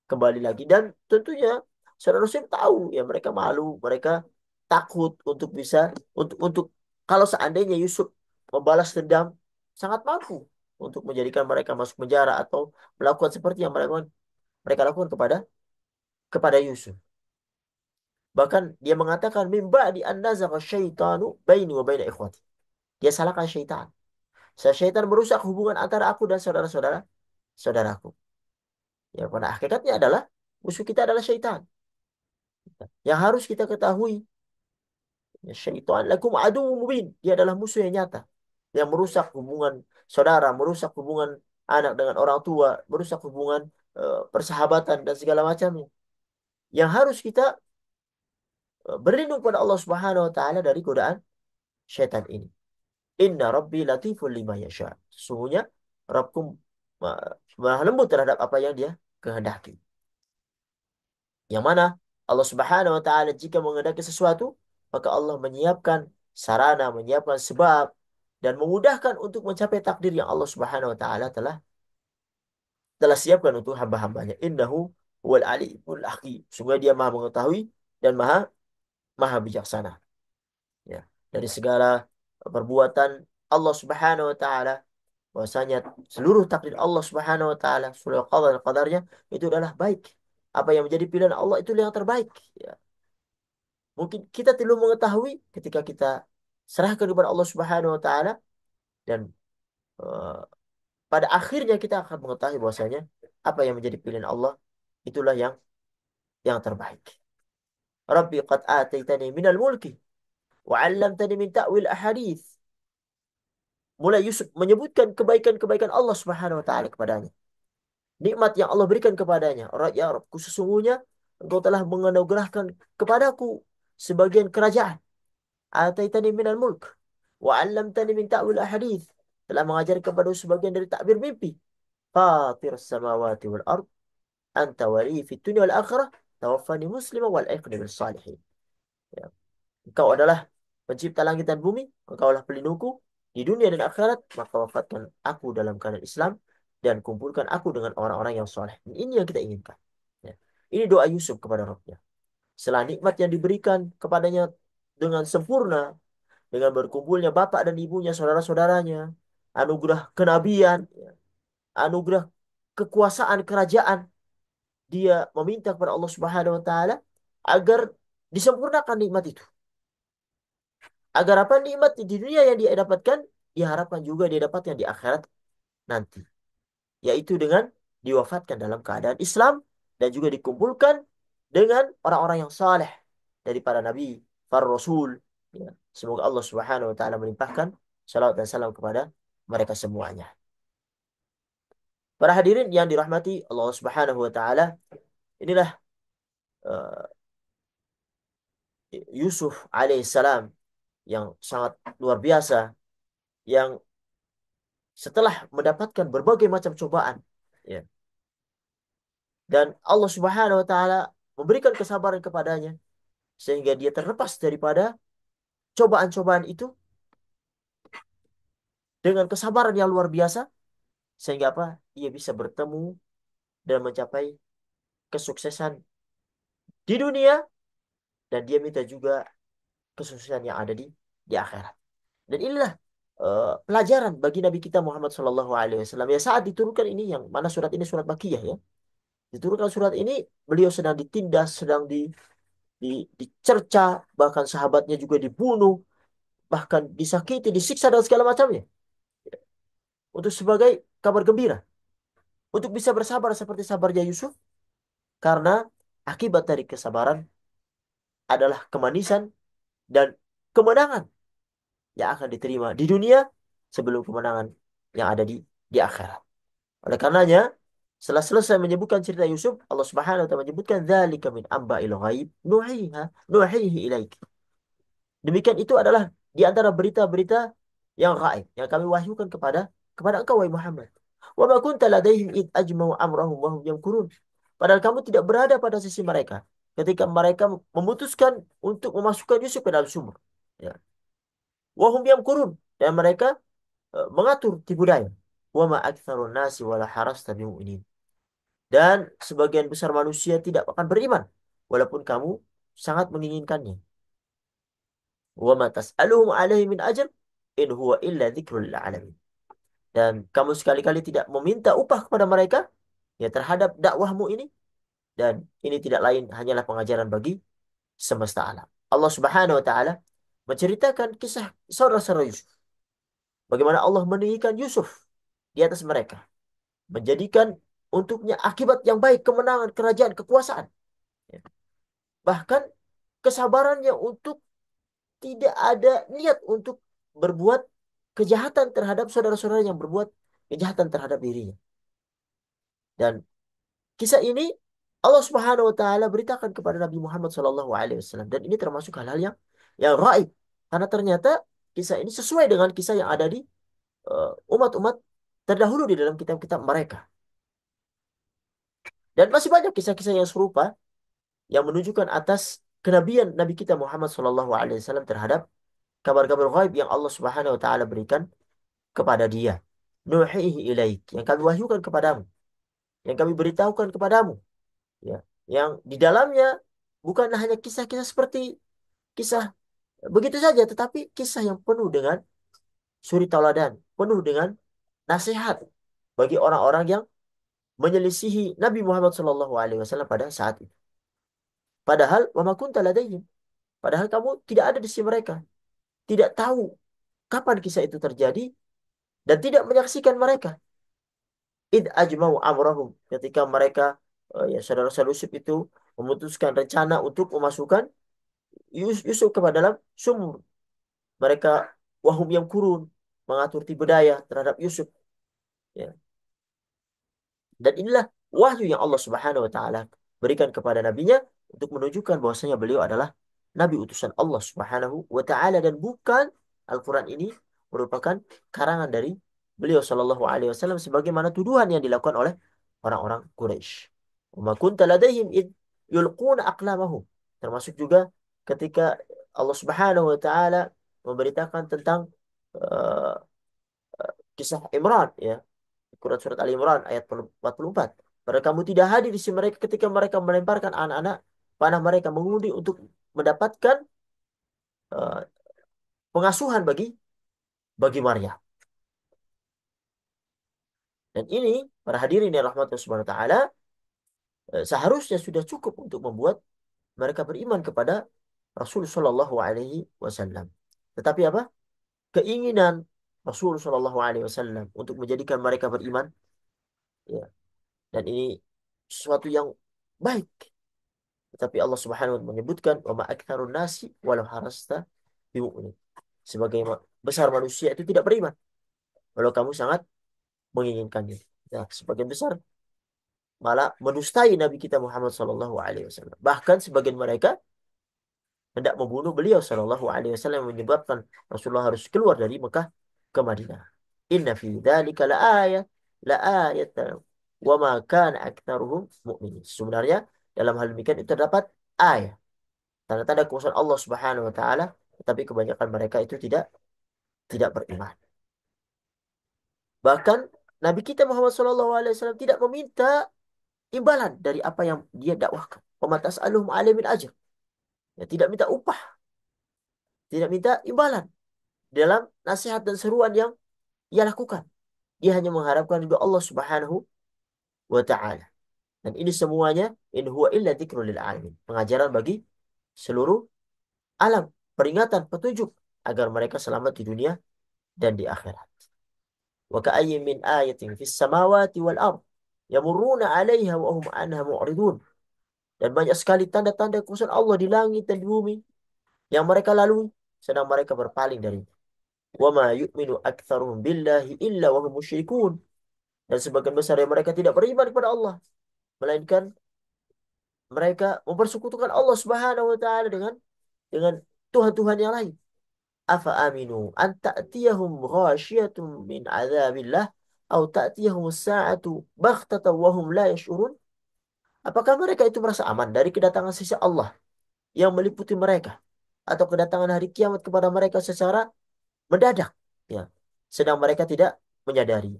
kembali lagi. Dan tentunya saudara Yusuf tahu ya mereka malu, mereka takut untuk bisa untuk kalau seandainya Yusuf membalas dendam sangat mampu untuk menjadikan mereka masuk penjara atau melakukan seperti yang mereka lakukan kepada Yusuf. Bahkan dia mengatakan mimba di an-nazagha syaitanu baini wa baina ikhwati. Dia salahkan syaitan. Syaitan merusak hubungan antara aku dan saudaraku. Ya pada hakikatnya adalah musuh kita adalah syaitan. Yang harus kita ketahui, ya, syaitan lakum adu mubin. Dia adalah musuh yang nyata. Yang merusak hubungan saudara, merusak hubungan anak dengan orang tua, merusak hubungan persahabatan dan segala macamnya. Yang harus kita berlindung pada Allah Subhanahu wa taala dari godaan syaitan ini. Inna Rabbi latiful lima yasha. Sesungguhnya Rabbku maha lembut terhadap apa yang dia kehendaki. Yang mana Allah Subhanahu wa taala jika menghendaki sesuatu, maka Allah menyiapkan sarana, menyiapkan sebab dan memudahkan untuk mencapai takdir yang Allah Subhanahu wa taala telah siapkan untuk hamba-hambanya. Innahu huwal alimul hakim. Sungguh dia maha mengetahui dan maha maha bijaksana. Ya, dari segala perbuatan Allah Subhanahu wa taala, bahwasanya seluruh takdir Allah Subhanahu wa taala, seluruh qada dan qadarnya itu adalah baik. Apa yang menjadi pilihan Allah itu yang terbaik, ya. Mungkin kita perlu mengetahui ketika kita serahkan kepada Allah Subhanahu wa taala dan eh, pada akhirnya kita akan mengetahui bahwasanya apa yang menjadi pilihan Allah itulah yang terbaik. Rabbi qad ataitani minal mulki wa 'allamtani min ta'wil ahadits. Mulai Yusuf menyebutkan kebaikan-kebaikan Allah Subhanahu wa taala kepadanya. Nikmat yang Allah berikan kepadanya. Ya Rabbku, sesungguhnya Engkau telah menganugerahkan kepadaku sebagian kerajaan. Ataitani minal mulk wa 'allamtani min ta'wil ahadits. Telah mengajar kepada sebagian dari takbir mimpi. Fatir samawati wal ard anta wali fid dunya wal akhirah tawaffani musliman wal iqni bis salihin. Ya. Engkau adalah pencipta langit dan bumi, engkaulah pelindungku di di dunia dan akhirat, maka wafatkan aku dalam keadaan Islam dan kumpulkan aku dengan orang-orang yang soleh. Ini yang kita inginkan. Ya. Ini doa Yusuf kepada Rabbnya. Setelah nikmat yang diberikan kepadanya dengan sempurna, dengan berkumpulnya bapak dan ibunya, saudara-saudaranya, anugerah kenabian, ya, anugerah kekuasaan kerajaan, dia meminta kepada Allah Subhanahu wa taala agar disempurnakan nikmat itu. Agar apa, nikmat di dunia yang dia dapatkan diharapkan juga dia dapatkan di akhirat nanti, yaitu dengan diwafatkan dalam keadaan Islam dan juga dikumpulkan dengan orang-orang yang saleh dari para nabi, para rasul. Ya. Semoga Allah Subhanahu wa taala melimpahkan salawat dan salam kepada mereka semuanya. Para hadirin yang dirahmati Allah Subhanahu wa taala, inilah uh, Yusuf alaihissalam yang sangat luar biasa, yang setelah mendapatkan berbagai macam cobaan, ya, dan Allah Subhanahu wa taala memberikan kesabaran kepadanya sehingga dia terlepas daripada cobaan-cobaan itu dengan kesabaran yang luar biasa, sehingga apa? Ia bisa bertemu dan mencapai kesuksesan di dunia, dan dia minta juga kesuksesan yang ada di akhirat. Dan inilah pelajaran bagi Nabi kita Muhammad Shallallahu Alaihi Wasallam. Ya, saat diturunkan ini, yang mana surat ini surat Makkiyah, ya, diturunkan surat ini, beliau sedang ditindas, sedang dicerca, bahkan sahabatnya juga dibunuh, bahkan disakiti, disiksa dan segala macamnya. Untuk sebagai kabar gembira, untuk bisa bersabar seperti sabarnya Yusuf, karena akibat dari kesabaran adalah kemanisan dan kemenangan yang akan diterima di dunia sebelum kemenangan yang ada di akhirat. Oleh karenanya, setelah selesai menyebutkan cerita Yusuf, Allah Subhanahu wa taala menyebutkan dzalika min amba'il ghaib nuhihi ilaik. Demikian itu adalah di antara berita-berita yang gaib yang kami wahyukan kepada engkau wahai Muhammad. Wa ma kunta ladaihim id ajma'u amrahum wa hum yamkurun. Padahal kamu tidak berada pada sisi mereka ketika mereka memutuskan untuk memasukkan Yusuf ke dalam sumur. Ya. Wa hum yamkurun, dan mereka mengatur tipu daya. Wa ma aktsarun nasi wala harasta bimu'minin. Dan sebagian besar manusia tidak akan beriman walaupun kamu sangat menginginkannya. Wa ma tas'aluhum alaihi min ajr in huwa illa dzikrul lil alamin. Dan kamu sekali-kali tidak meminta upah kepada mereka, ya, terhadap dakwahmu ini, dan ini tidak lain hanyalah pengajaran bagi semesta alam. Allah Subhanahu wa taala menceritakan kisah saudara-saudara Yusuf. Bagaimana Allah meninggikan Yusuf di atas mereka, menjadikan untuknya akibat yang baik, kemenangan, kerajaan, kekuasaan. Ya. Bahkan kesabarannya untuk tidak ada niat untuk berbuat kejahatan terhadap saudara-saudara yang berbuat kejahatan terhadap dirinya. Dan kisah ini Allah Subhanahu wa taala beritakan kepada Nabi Muhammad SAW, dan ini termasuk hal-hal yang gaib, karena ternyata kisah ini sesuai dengan kisah yang ada di umat-umat terdahulu di dalam kitab-kitab mereka. Dan masih banyak kisah-kisah yang serupa yang menunjukkan atas kenabian Nabi kita Muhammad SAW terhadap kabar-kabar gaib yang Allah Subhanahu wa taala berikan kepada dia. Nuhihi ilaik, yang kami wahyukan kepadamu, yang kami beritahukan kepadamu, ya, yang di dalamnya bukan hanya kisah-kisah seperti kisah begitu saja, tetapi kisah yang penuh dengan suri tauladan, penuh dengan nasihat bagi orang-orang yang menyelisihi Nabi Muhammad SAW pada saat itu. Padahal wa ma kunta ladaihim, padahal kamu tidak ada di sisi mereka, tidak tahu kapan kisah itu terjadi, dan tidak menyaksikan mereka. Id ajma'u amrahum, ketika mereka, ya, saudara-saudara Yusuf itu memutuskan rencana untuk memasukkan Yusuf ke dalam sumur. Mereka wahum yang kurun, mengatur tipu daya terhadap Yusuf. Ya. Dan inilah wahyu yang Allah Subhanahu wa taala berikan kepada nabinya untuk menunjukkan bahwasanya beliau adalah nabi utusan Allah Subhanahu wa taala, dan bukan Al-Qur'an ini merupakan karangan dari beliau Shallallahu alaihi wasallam sebagaimana tuduhan yang dilakukan oleh orang-orang Quraisy. Wa ma kunta ladaihim id yulquna aqlamahum. Termasuk juga ketika Allah Subhanahu wa taala memberitakan tentang eh, kisah Imran ya, Quran surat Ali Imran ayat 44. Pada kamu tidak hadir di sisi mereka ketika mereka melemparkan anak-anak panah mereka mengundi untuk mendapatkan eh, pengasuhan bagi Maryam. Dan ini para hadirin yang rahmatullah subhanahu wa taala seharusnya sudah cukup untuk membuat mereka beriman kepada Rasul Shallallahu Alaihi Wasallam. Tetapi apa? Keinginan Rasul Shallallahu Alaihi Wasallam untuk menjadikan mereka beriman, ya. Dan ini sesuatu yang baik. Tetapi Allah Subhanahu wa taala menyebutkan wa ma aktsarun nasi walau harasta bimu'minin. Sebagai besar manusia itu tidak beriman walau kamu sangat menginginkannya. Ya, sebagian besar malah mendustai Nabi kita Muhammad Sallallahu Alaihi Wasallam. Bahkan sebagian mereka hendak membunuh beliau Shallallahu Alaihi Wasallam yang menyebabkan Rasulullah harus keluar dari Mekah ke Madinah. Inna fi dzalika la ayat wa ma kana aktsaruhum mu'minin. Sebenarnya dalam hal demikian itu terdapat ayat, tanda-tanda kekuasaan Allah Subhanahu wa taala, tetapi kebanyakan mereka itu tidak beriman. Bahkan Nabi kita Muhammad Shallallahu Alaihi Wasallam tidak meminta imbalan dari apa yang dia dakwahkan. Wa ma tas'aluhum alaihi min ajr. Ya, tidak minta upah, tidak minta imbalan dalam nasihat dan seruan yang ia lakukan. Dia hanya mengharapkan ridho Allah Subhanahu wa taala. Dan ini semuanya in huwa illa dzikrul lil alamin. Pengajaran bagi seluruh alam, peringatan, petunjuk agar mereka selamat di dunia dan di akhirat. Wa ka'ayyin min ayatin fis samawati wal ard yamurruna 'alaiha wa hum 'anha mu'ridun. Dan banyak sekali tanda-tanda kekuasaan Allah di langit dan di bumi yang mereka lalui sedang mereka berpaling dari. Wa ma yu'minu aktsaruhum billahi illa wa hum musyrikun. Dan sebagian besar dari mereka tidak beriman kepada Allah, melainkan mereka mempersekutukan Allah Subhanahu wa taala dengan Tuhan-Tuhan yang lain. Afa aminu an ta'tiyahum ghasyiyatun min adzabillah atau ta'tiyahum as-sa'atu baghtatan wa hum la yash'urun? Apakah mereka itu merasa aman dari kedatangan sisi Allah yang meliputi mereka atau kedatangan hari kiamat kepada mereka secara mendadak, ya, sedang mereka tidak menyadari?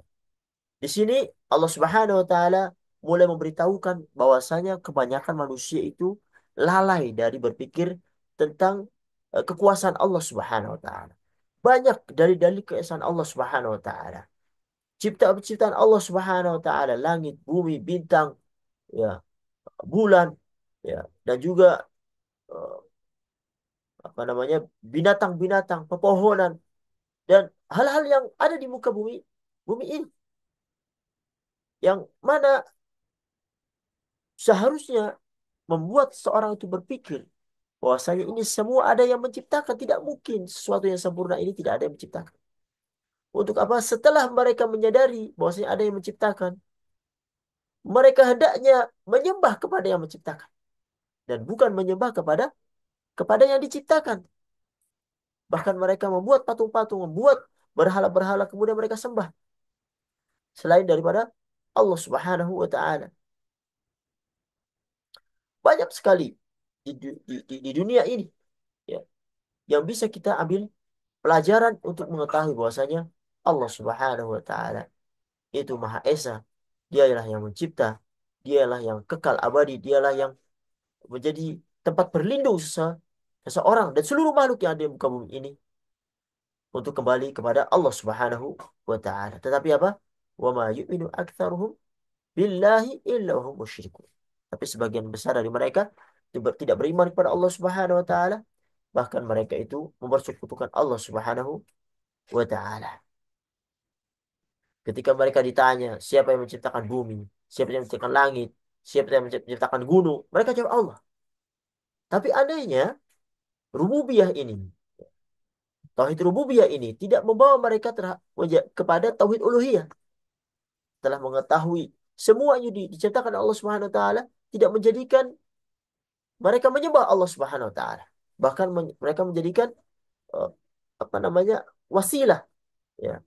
Di sini Allah Subhanahu wa taala mulai memberitahukan bahwasanya kebanyakan manusia itu lalai dari berpikir tentang kekuasaan Allah Subhanahu wa taala. Banyak dari dalil keesaan Allah Subhanahu wa taala. Ciptaan Allah Subhanahu wa taala, langit, bumi, bintang, ya, bulan, ya, dan juga eh, apa namanya? Binatang-binatang, pepohonan dan hal-hal yang ada di muka bumi ini yang mana seharusnya membuat seorang itu berpikir bahwasanya ini semua ada yang menciptakan. Tidak mungkin sesuatu yang sempurna ini tidak ada yang menciptakan. Untuk apa? Setelah mereka menyadari bahwasanya ada yang menciptakan, mereka hendaknya menyembah kepada yang menciptakan dan bukan menyembah kepada yang diciptakan. Bahkan mereka membuat patung-patung, membuat berhala-berhala kemudian mereka sembah selain daripada Allah Subhanahu wa taala. Banyak sekali di dunia ini, ya, yang bisa kita ambil pelajaran untuk mengetahui bahwasanya Allah Subhanahu wa taala itu Maha Esa. Dialah yang mencipta, dialah yang kekal abadi, dialah yang menjadi tempat berlindung seseorang dan seluruh makhluk yang ada di muka bumi ini untuk kembali kepada Allah Subhanahu wa taala. Tetapi apa? Wa ma yu'minu aktsaruhum billahi illa hum musyrikun. Tapi sebagian besar dari mereka tidak beriman kepada Allah Subhanahu wa taala, bahkan mereka itu mempersekutukan Allah Subhanahu wa taala. Ketika mereka ditanya, siapa yang menciptakan bumi, siapa yang menciptakan langit, siapa yang menciptakan gunung, mereka jawab Allah. Tapi anehnya, rububiyah ini, tauhid rububiyah ini tidak membawa mereka kepada tauhid uluhiyah. Telah mengetahui semuanya diciptakan Allah Subhanahu wa taala, tidak menjadikan mereka menyembah Allah Subhanahu wa taala. Bahkan mereka menjadikan eh, apa namanya? Wasilah, ya,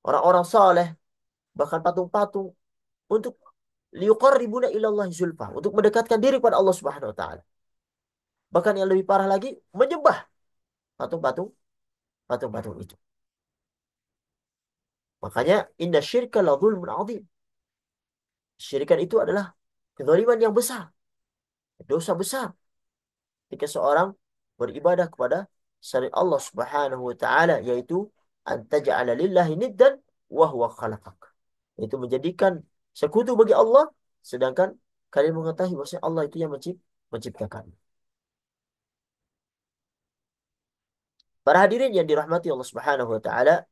orang-orang saleh, bahkan patung-patung untuk liuqarribuna ilallahi zulfa, untuk mendekatkan diri kepada Allah Subhanahu wa taala. Bahkan yang lebih parah lagi, menyembah patung-patung patung-patung itu. Makanya inna syirka la zulmun adzim. Syirikan itu adalah kezaliman yang besar, dosa besar. Ketika seorang beribadah kepada selain Allah Subhanahu wa taala, yaitu antaja'ala lillahi niddan wa huwa khalaqak. Yaitu menjadikan sekutu bagi Allah sedangkan kalian mengetahui bahwa Allah itu yang menciptakan. Para hadirin yang dirahmati Allah Subhanahu wa taala,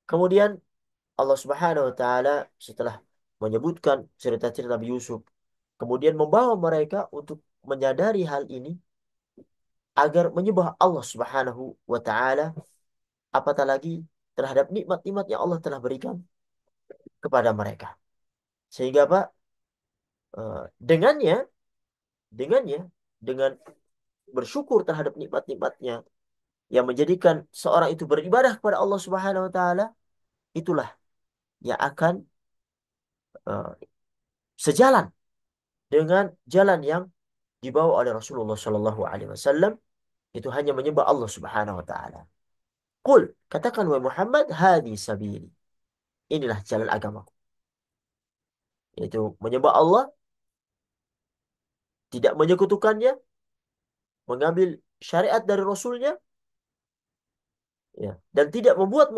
kemudian Allah Subhanahu wa taala setelah menyebutkan cerita-cerita Nabi Yusuf, kemudian membawa mereka untuk menyadari hal ini agar menyembah Allah Subhanahu wa taala, apatah lagi terhadap nikmat-nikmat yang Allah telah berikan kepada mereka. Sehingga Pak, dengannya, dengannya, dengan bersyukur terhadap nikmat-nikmatnya yang menjadikan seorang itu beribadah kepada Allah Subhanahu wa taala, itulah yang akan eh, sejalan dengan jalan yang dibawa oleh Rasulullah Shallallahu Alaihi Wasallam, itu hanya menyembah Allah Subhanahu Wa Taala. Qul, katakan wahai Muhammad, hadi sabili, inilah jalan agamaku, yaitu menyembah Allah, tidak menyekutukannya, mengambil syariat dari Rasulnya, ya, dan tidak membuat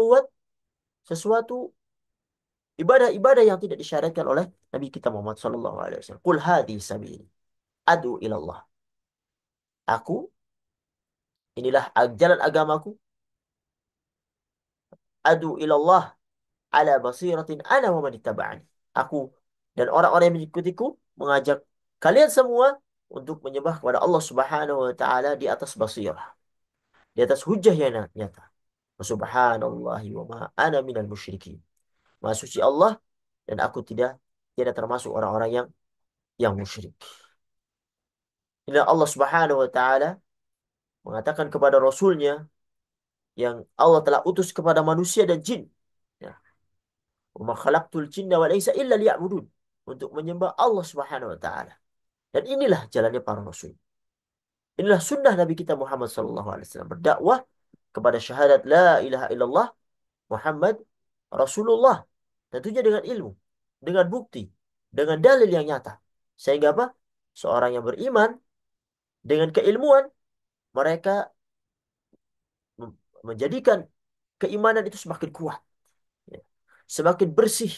sesuatu ibadah-ibadah yang tidak disyariatkan oleh Nabi kita Muhammad Shallallahu Alaihi Wasallam. Qul hadi sabili, adu ilallah. Aku, inilah jalan agamaku, adu ilallah ala basiratin ana wa man ittaba'ani. Aku dan orang-orang yang mengikutiku mengajak kalian semua untuk menyembah kepada Allah Subhanahu wa taala di atas basirah, di atas hujah yang nyata. Subhanallahi wa ma ana minal musyrikin. Maha suci Allah dan aku tidak termasuk orang-orang yang musyrik. Inilah Allah Subhanahu wa taala mengatakan kepada Rasulnya yang Allah telah utus kepada manusia dan jin. Ya. Wa ma khalaqtul jinna wal insa illa liya'budun. Untuk menyembah Allah Subhanahu wa taala. Dan inilah jalannya para rasul. Inilah sunnah Nabi kita Muhammad sallallahu alaihi wasallam, berdakwah kepada syahadat la ilaha illallah Muhammad Rasulullah. Tentunya dengan ilmu, dengan bukti, dengan dalil yang nyata. Sehingga apa? Seorang yang beriman dengan keilmuan, mereka menjadikan keimanan itu semakin kuat, ya, semakin bersih,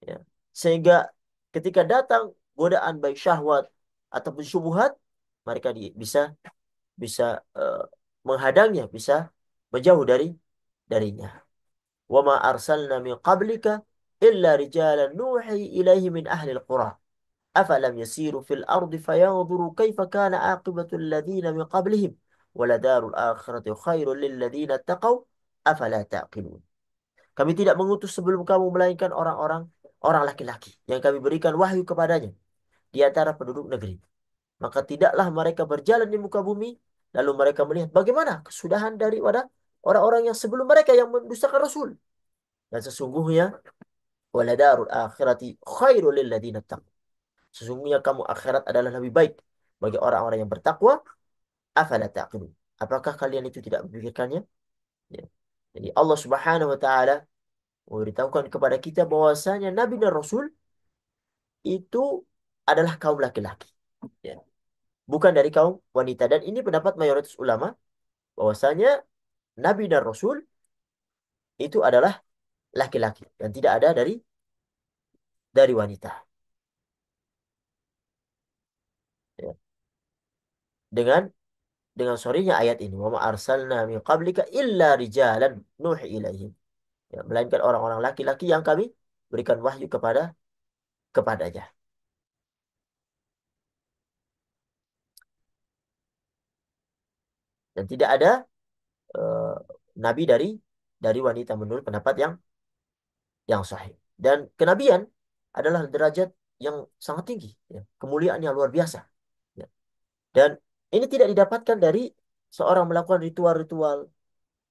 ya. Sehingga ketika datang godaan baik syahwat ataupun syubhat, mereka bisa bisa eh, menghadangnya, bisa menjauh darinya. Wa ma arsalna min qablika illa rijalan nuhi ilaihi min ahli al-qura. Afalam yasiru fil ardi fayanzuru kaifa kana aqibatu alladhina min qablihim waladarul akhirati khairul lil ladzina taqaw afala taqilun. Kami tidak mengutus sebelum kamu melainkan orang laki-laki yang kami berikan wahyu kepadanya di antara penduduk negeri. Maka tidaklah mereka berjalan di muka bumi, lalu mereka melihat bagaimana kesudahan daripada orang-orang yang sebelum mereka yang mendustakan Rasul. Dan sesungguhnya, waladarul akhirati khairul lil ladzina taqaw. Sesungguhnya kamu akhirat adalah lebih baik bagi orang-orang yang bertakwa. Afala taqilun. Apakah kalian itu tidak memikirkannya? Ya. Jadi Allah Subhanahu wa taala memberitahukan kepada kita bahwasanya Nabi dan Rasul itu adalah kaum laki-laki. Ya. Bukan dari kaum wanita. Dan ini pendapat mayoritas ulama bahwasanya Nabi dan Rasul itu adalah laki-laki dan tidak ada dari wanita. Ya. Dengan sorenya ayat ini, wa ma arsalna min qablika illa rijalan nuhi ilaihim. Ya, melainkan orang-orang laki-laki yang kami berikan wahyu kepadanya. Dan tidak ada eh, nabi dari wanita menurut pendapat yang sahih. Dan kenabian adalah derajat yang sangat tinggi, ya. Kemuliaan yang luar biasa. Ya. Dan ini tidak didapatkan dari seorang melakukan ritual-ritual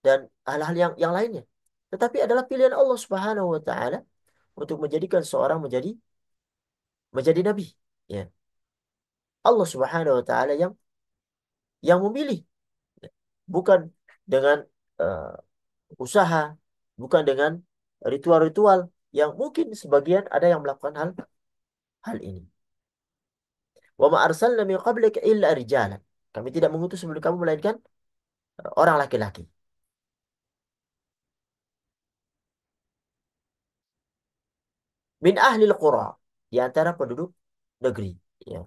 dan hal-hal yang lainnya. Tetapi adalah pilihan Allah Subhanahu wa taala untuk menjadikan seorang menjadi nabi. Ya. Allah Subhanahu wa taala yang memilih. Ya. bukan dengan eh, usaha, bukan dengan ritual-ritual yang mungkin sebagian ada yang melakukan hal hal ini. Wa ma arsalna min qablika illa rijalan. Kami tidak mengutus sebelum kamu melainkan orang laki-laki. Min ahlil qura, di antara penduduk negeri, ya,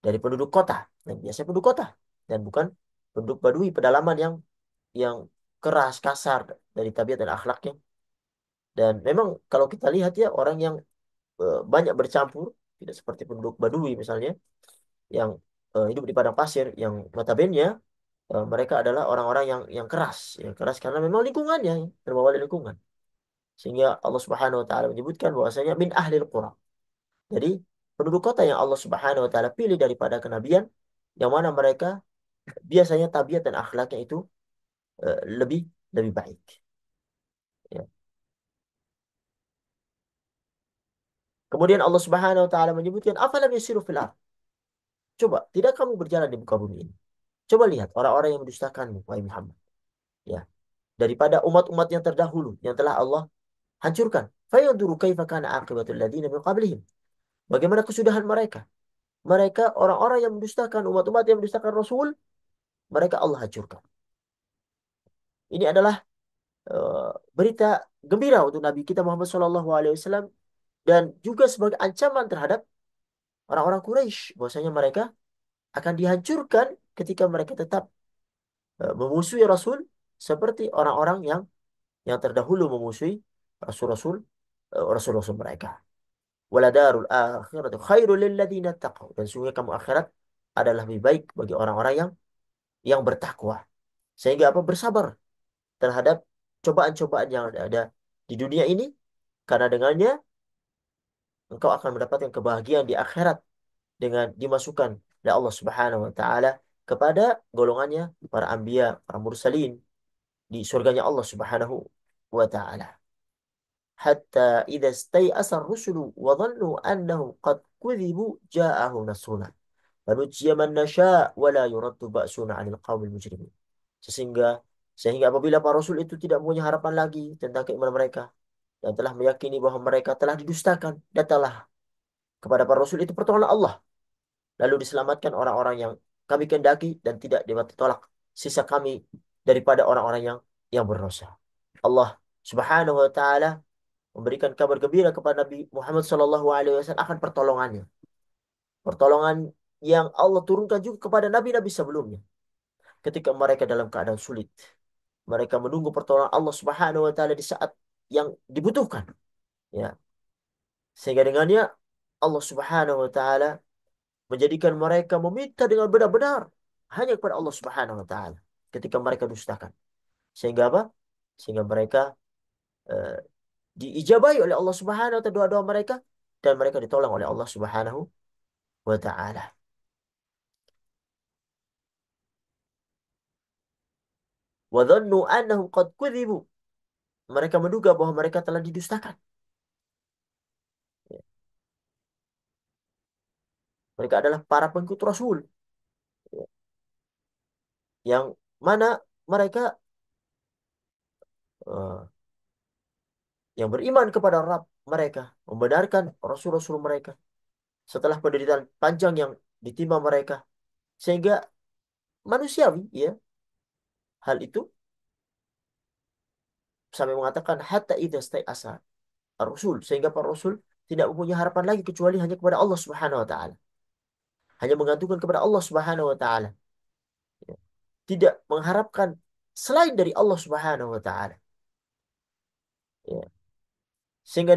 dari penduduk kota. Dan biasanya penduduk kota dan bukan penduduk badui pedalaman yang keras, kasar dari tabiat dan akhlaknya. Dan memang kalau kita lihat ya orang yang banyak bercampur, tidak seperti penduduk badui misalnya yang hidup di padang pasir yang notabene mereka adalah orang-orang yang keras karena memang lingkungannya ya, terbawa oleh lingkungan. Sehingga Allah Subhanahu wa taala menyebutkan bahwasanya min ahlil qura. Jadi penduduk kota yang Allah Subhanahu wa taala pilih daripada kenabian yang mana mereka biasanya tabiat dan akhlaknya itu lebih lebih baik. Ya. Kemudian Allah Subhanahu wa taala menyebutkan afalam yasiru fil ardh. Coba, tidak kamu berjalan di muka bumi ini. Coba lihat orang-orang yang mendustakanmu, wahai Muhammad. Ya, daripada umat-umat yang terdahulu yang telah Allah hancurkan. Fayanduru kaifa kana aqibatul ladzina min qablihim. Bagaimana kesudahan mereka? Mereka orang-orang yang mendustakan umat-umat yang mendustakan Rasul, mereka Allah hancurkan. Ini adalah eh, berita gembira untuk Nabi kita Muhammad SAW dan juga sebagai ancaman terhadap orang-orang Quraisy bahwasanya mereka akan dihancurkan ketika mereka tetap memusuhi Rasul seperti orang-orang yang terdahulu memusuhi Rasul-Rasul Rasul-Rasul mereka. Waladarul akhiratu khairul lil ladzina taqaw. Dan sungguh kamu akhirat adalah lebih baik bagi orang-orang yang bertakwa. Sehingga apa? Bersabar terhadap cobaan-cobaan yang ada di dunia ini karena dengannya engkau akan mendapatkan kebahagiaan di akhirat dengan dimasukkan oleh Allah Subhanahu wa taala kepada golongannya para anbiya, para mursalin di surganya Allah Subhanahu wa taala. Hatta idza stai'asa ar-rusulu wa dhannu annahum qad kudzibu ja'ahum nasruna. Fanujiya man nasha' wa la yuraddu ba'suna 'anil qaumil mujrimin. Sehingga sehingga apabila para rasul itu tidak punya harapan lagi tentang keimanan mereka dan telah meyakini bahwa mereka telah didustakan, datanglah kepada para rasul itu pertolongan Allah. Lalu diselamatkan orang-orang yang kami kehendaki dan tidak dapat ditolak sisa kami daripada orang-orang yang berdosa. Allah Subhanahu wa taala memberikan kabar gembira kepada Nabi Muhammad SAW akan pertolongannya. Pertolongan yang Allah turunkan juga kepada nabi-nabi sebelumnya. Ketika mereka dalam keadaan sulit, mereka menunggu pertolongan Allah Subhanahu wa taala di saat yang dibutuhkan. Ya, sehingga dengannya Allah Subhanahu wa taala menjadikan mereka meminta dengan benar-benar hanya kepada Allah Subhanahu wa taala ketika mereka dustakan. Sehingga apa? Sehingga mereka eh, diijabahi oleh Allah Subhanahu wa taala doa-doa mereka dan mereka ditolong oleh Allah Subhanahu wa taala. Wa dhannu annahum qad kudzibu. Mereka menduga bahwa mereka telah didustakan. Mereka adalah para pengikut Rasul yang mana mereka eh, yang beriman kepada Rabb mereka, membenarkan Rasul-Rasul mereka setelah penderitaan panjang yang ditimpa mereka. Sehingga manusiawi ya hal itu sampai mengatakan hatta idza stai'asa ar-rusul sehingga para rasul tidak mempunyai harapan lagi kecuali hanya kepada Allah Subhanahu wa taala. Hanya menggantungkan kepada Allah Subhanahu wa taala. Ya. Tidak mengharapkan selain dari Allah Subhanahu wa taala. Ya. Sehingga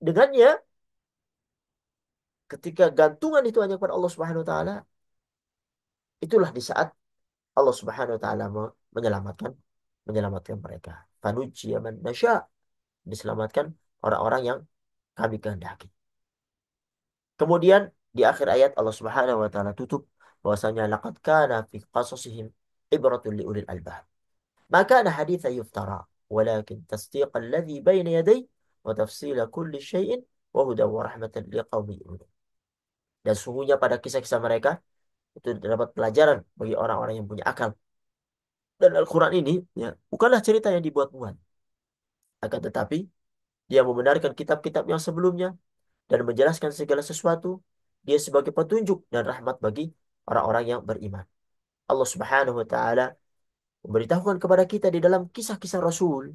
dengannya ketika gantungan itu hanya kepada Allah Subhanahu wa taala, itulah di saat Allah Subhanahu wa taala menyelamatkan menyelamatkan mereka. Fanujiya man nasya, diselamatkan orang-orang yang kami kehendaki. Kemudian di akhir ayat Allah Subhanahu wa taala tutup bahwasanya laqad kana fi qasasihim ibratun liulil albab. Maka kana haditha yuftara walakin tasdiq alladhi bayna yaday wa tafsila kulli syai'in wa hudan wa rahmatan liqaumin yu'minun. Dan sungguhnya pada kisah-kisah mereka itu terdapat pelajaran bagi orang-orang yang punya akal. Dan Al-Quran ini ya bukanlah cerita yang dibuat-buat, akan tetapi dia membenarkan kitab-kitab yang sebelumnya dan menjelaskan segala sesuatu. Dia sebagai petunjuk dan rahmat bagi orang-orang yang beriman. Allah Subhanahu wa taala memberitahukan kepada kita di dalam kisah-kisah Rasul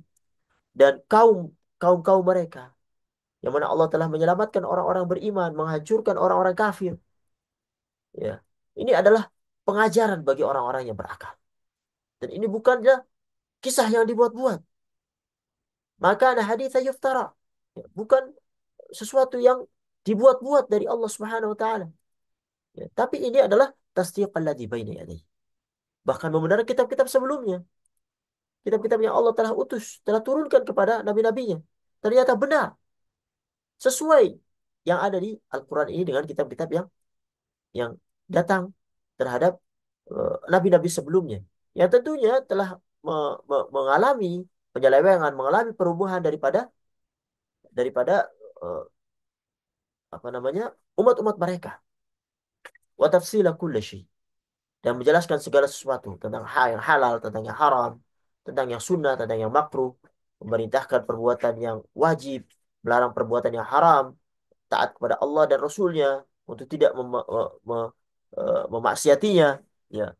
dan kaum-kaum mereka yang mana Allah telah menyelamatkan orang-orang beriman, menghancurkan orang-orang kafir. Ya, ini adalah pengajaran bagi orang-orang yang berakal. Dan ini bukanlah kisah yang dibuat-buat. Maka ada hadits yuftara. Ya, bukan sesuatu yang dibuat-buat dari Allah Subhanahu wa taala. Ya, tapi ini adalah tasdiqan ladzi baina yadayhi. Bahkan membenarkan kitab-kitab sebelumnya. Kitab-kitab yang Allah telah utus, telah turunkan kepada nabi-nabinya. Ternyata benar, sesuai yang ada di Al-Quran ini dengan kitab-kitab yang datang terhadap nabi-nabi sebelumnya. Yang tentunya telah mengalami penyelewengan, mengalami perubahan daripada eh, apa namanya umat-umat mereka. Wa tafsila kulli syai. Dan menjelaskan segala sesuatu tentang hal yang halal, tentang yang haram, tentang yang sunnah, tentang yang makruh, memerintahkan perbuatan yang wajib, melarang perbuatan yang haram, taat kepada Allah dan Rasulnya untuk tidak memaksiatinya. Ya,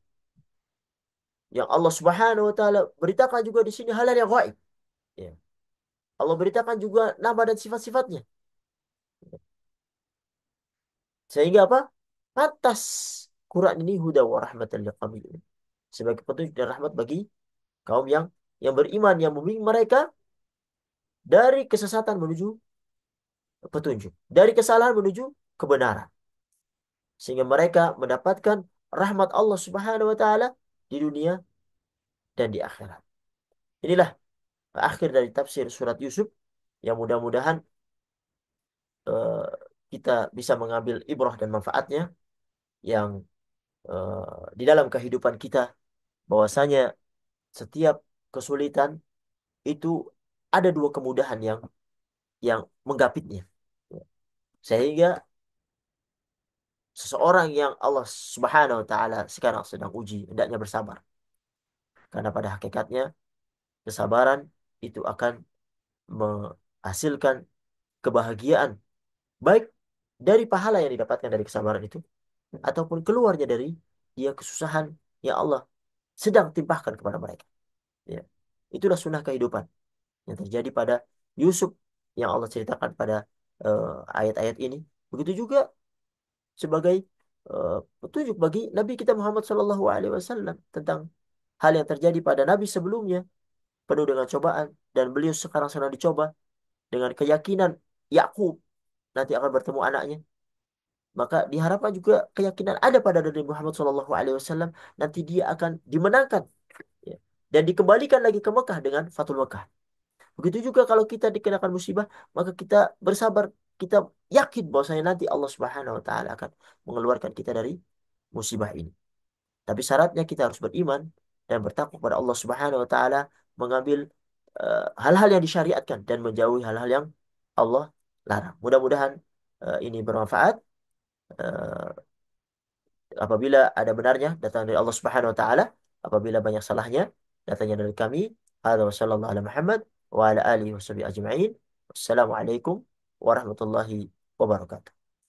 yang Allah Subhanahu Wa Taala beritakan juga di sini hal yang gaib. Ya. Allah beritakan juga nama dan sifat-sifatnya. Sehingga apa? Pantas Quran ini huda wa rahmatan liqaumin yu'minun. Sebagai petunjuk dan rahmat bagi kaum yang beriman, yang membimbing mereka dari kesesatan menuju petunjuk, dari kesalahan menuju kebenaran, sehingga mereka mendapatkan rahmat Allah Subhanahu wa taala di dunia dan di akhirat. Inilah akhir dari tafsir surat Yusuf yang mudah-mudahan eh, kita bisa mengambil ibrah dan manfaatnya yang di dalam kehidupan kita, bahwasanya setiap kesulitan itu ada dua kemudahan yang menggapitnya. Sehingga seseorang yang Allah Subhanahu wa taala sekarang sedang uji, hendaknya bersabar. Karena pada hakikatnya kesabaran itu akan menghasilkan kebahagiaan, baik dari pahala yang didapatkan dari kesabaran itu ataupun keluarnya dari dia kesusahan yang Allah sedang timpahkan kepada mereka. Ya. Itulah sunnah kehidupan yang terjadi pada Yusuf yang Allah ceritakan pada ayat-ayat ini. Begitu juga sebagai petunjuk bagi Nabi kita Muhammad SAW tentang hal yang terjadi pada Nabi sebelumnya, penuh dengan cobaan, dan beliau sekarang sedang dicoba dengan keyakinan Yakub nanti akan bertemu anaknya. Maka diharapkan juga keyakinan ada pada Nabi Muhammad SAW, nanti dia akan dimenangkan, ya, dan dikembalikan lagi ke Mekah dengan Fatul Mekah. Begitu juga kalau kita dikenakan musibah, maka kita bersabar, kita yakin bahwasanya nanti Allah Subhanahu wa taala akan mengeluarkan kita dari musibah ini. Tapi syaratnya kita harus beriman dan bertakwa kepada Allah Subhanahu wa taala, mengambil hal-hal yang disyariatkan dan menjauhi hal-hal yang Allah larang. Mudah-mudahan ini bermanfaat. Eh, Apabila ada benarnya datang dari Allah Subhanahu wa taala, apabila banyak salahnya datangnya dari kami. Hadza wa sallallahu ala Muhammad wa ala alihi washabihi ajma'in. Wassalamualaikum warahmatullahi wabarakatuh.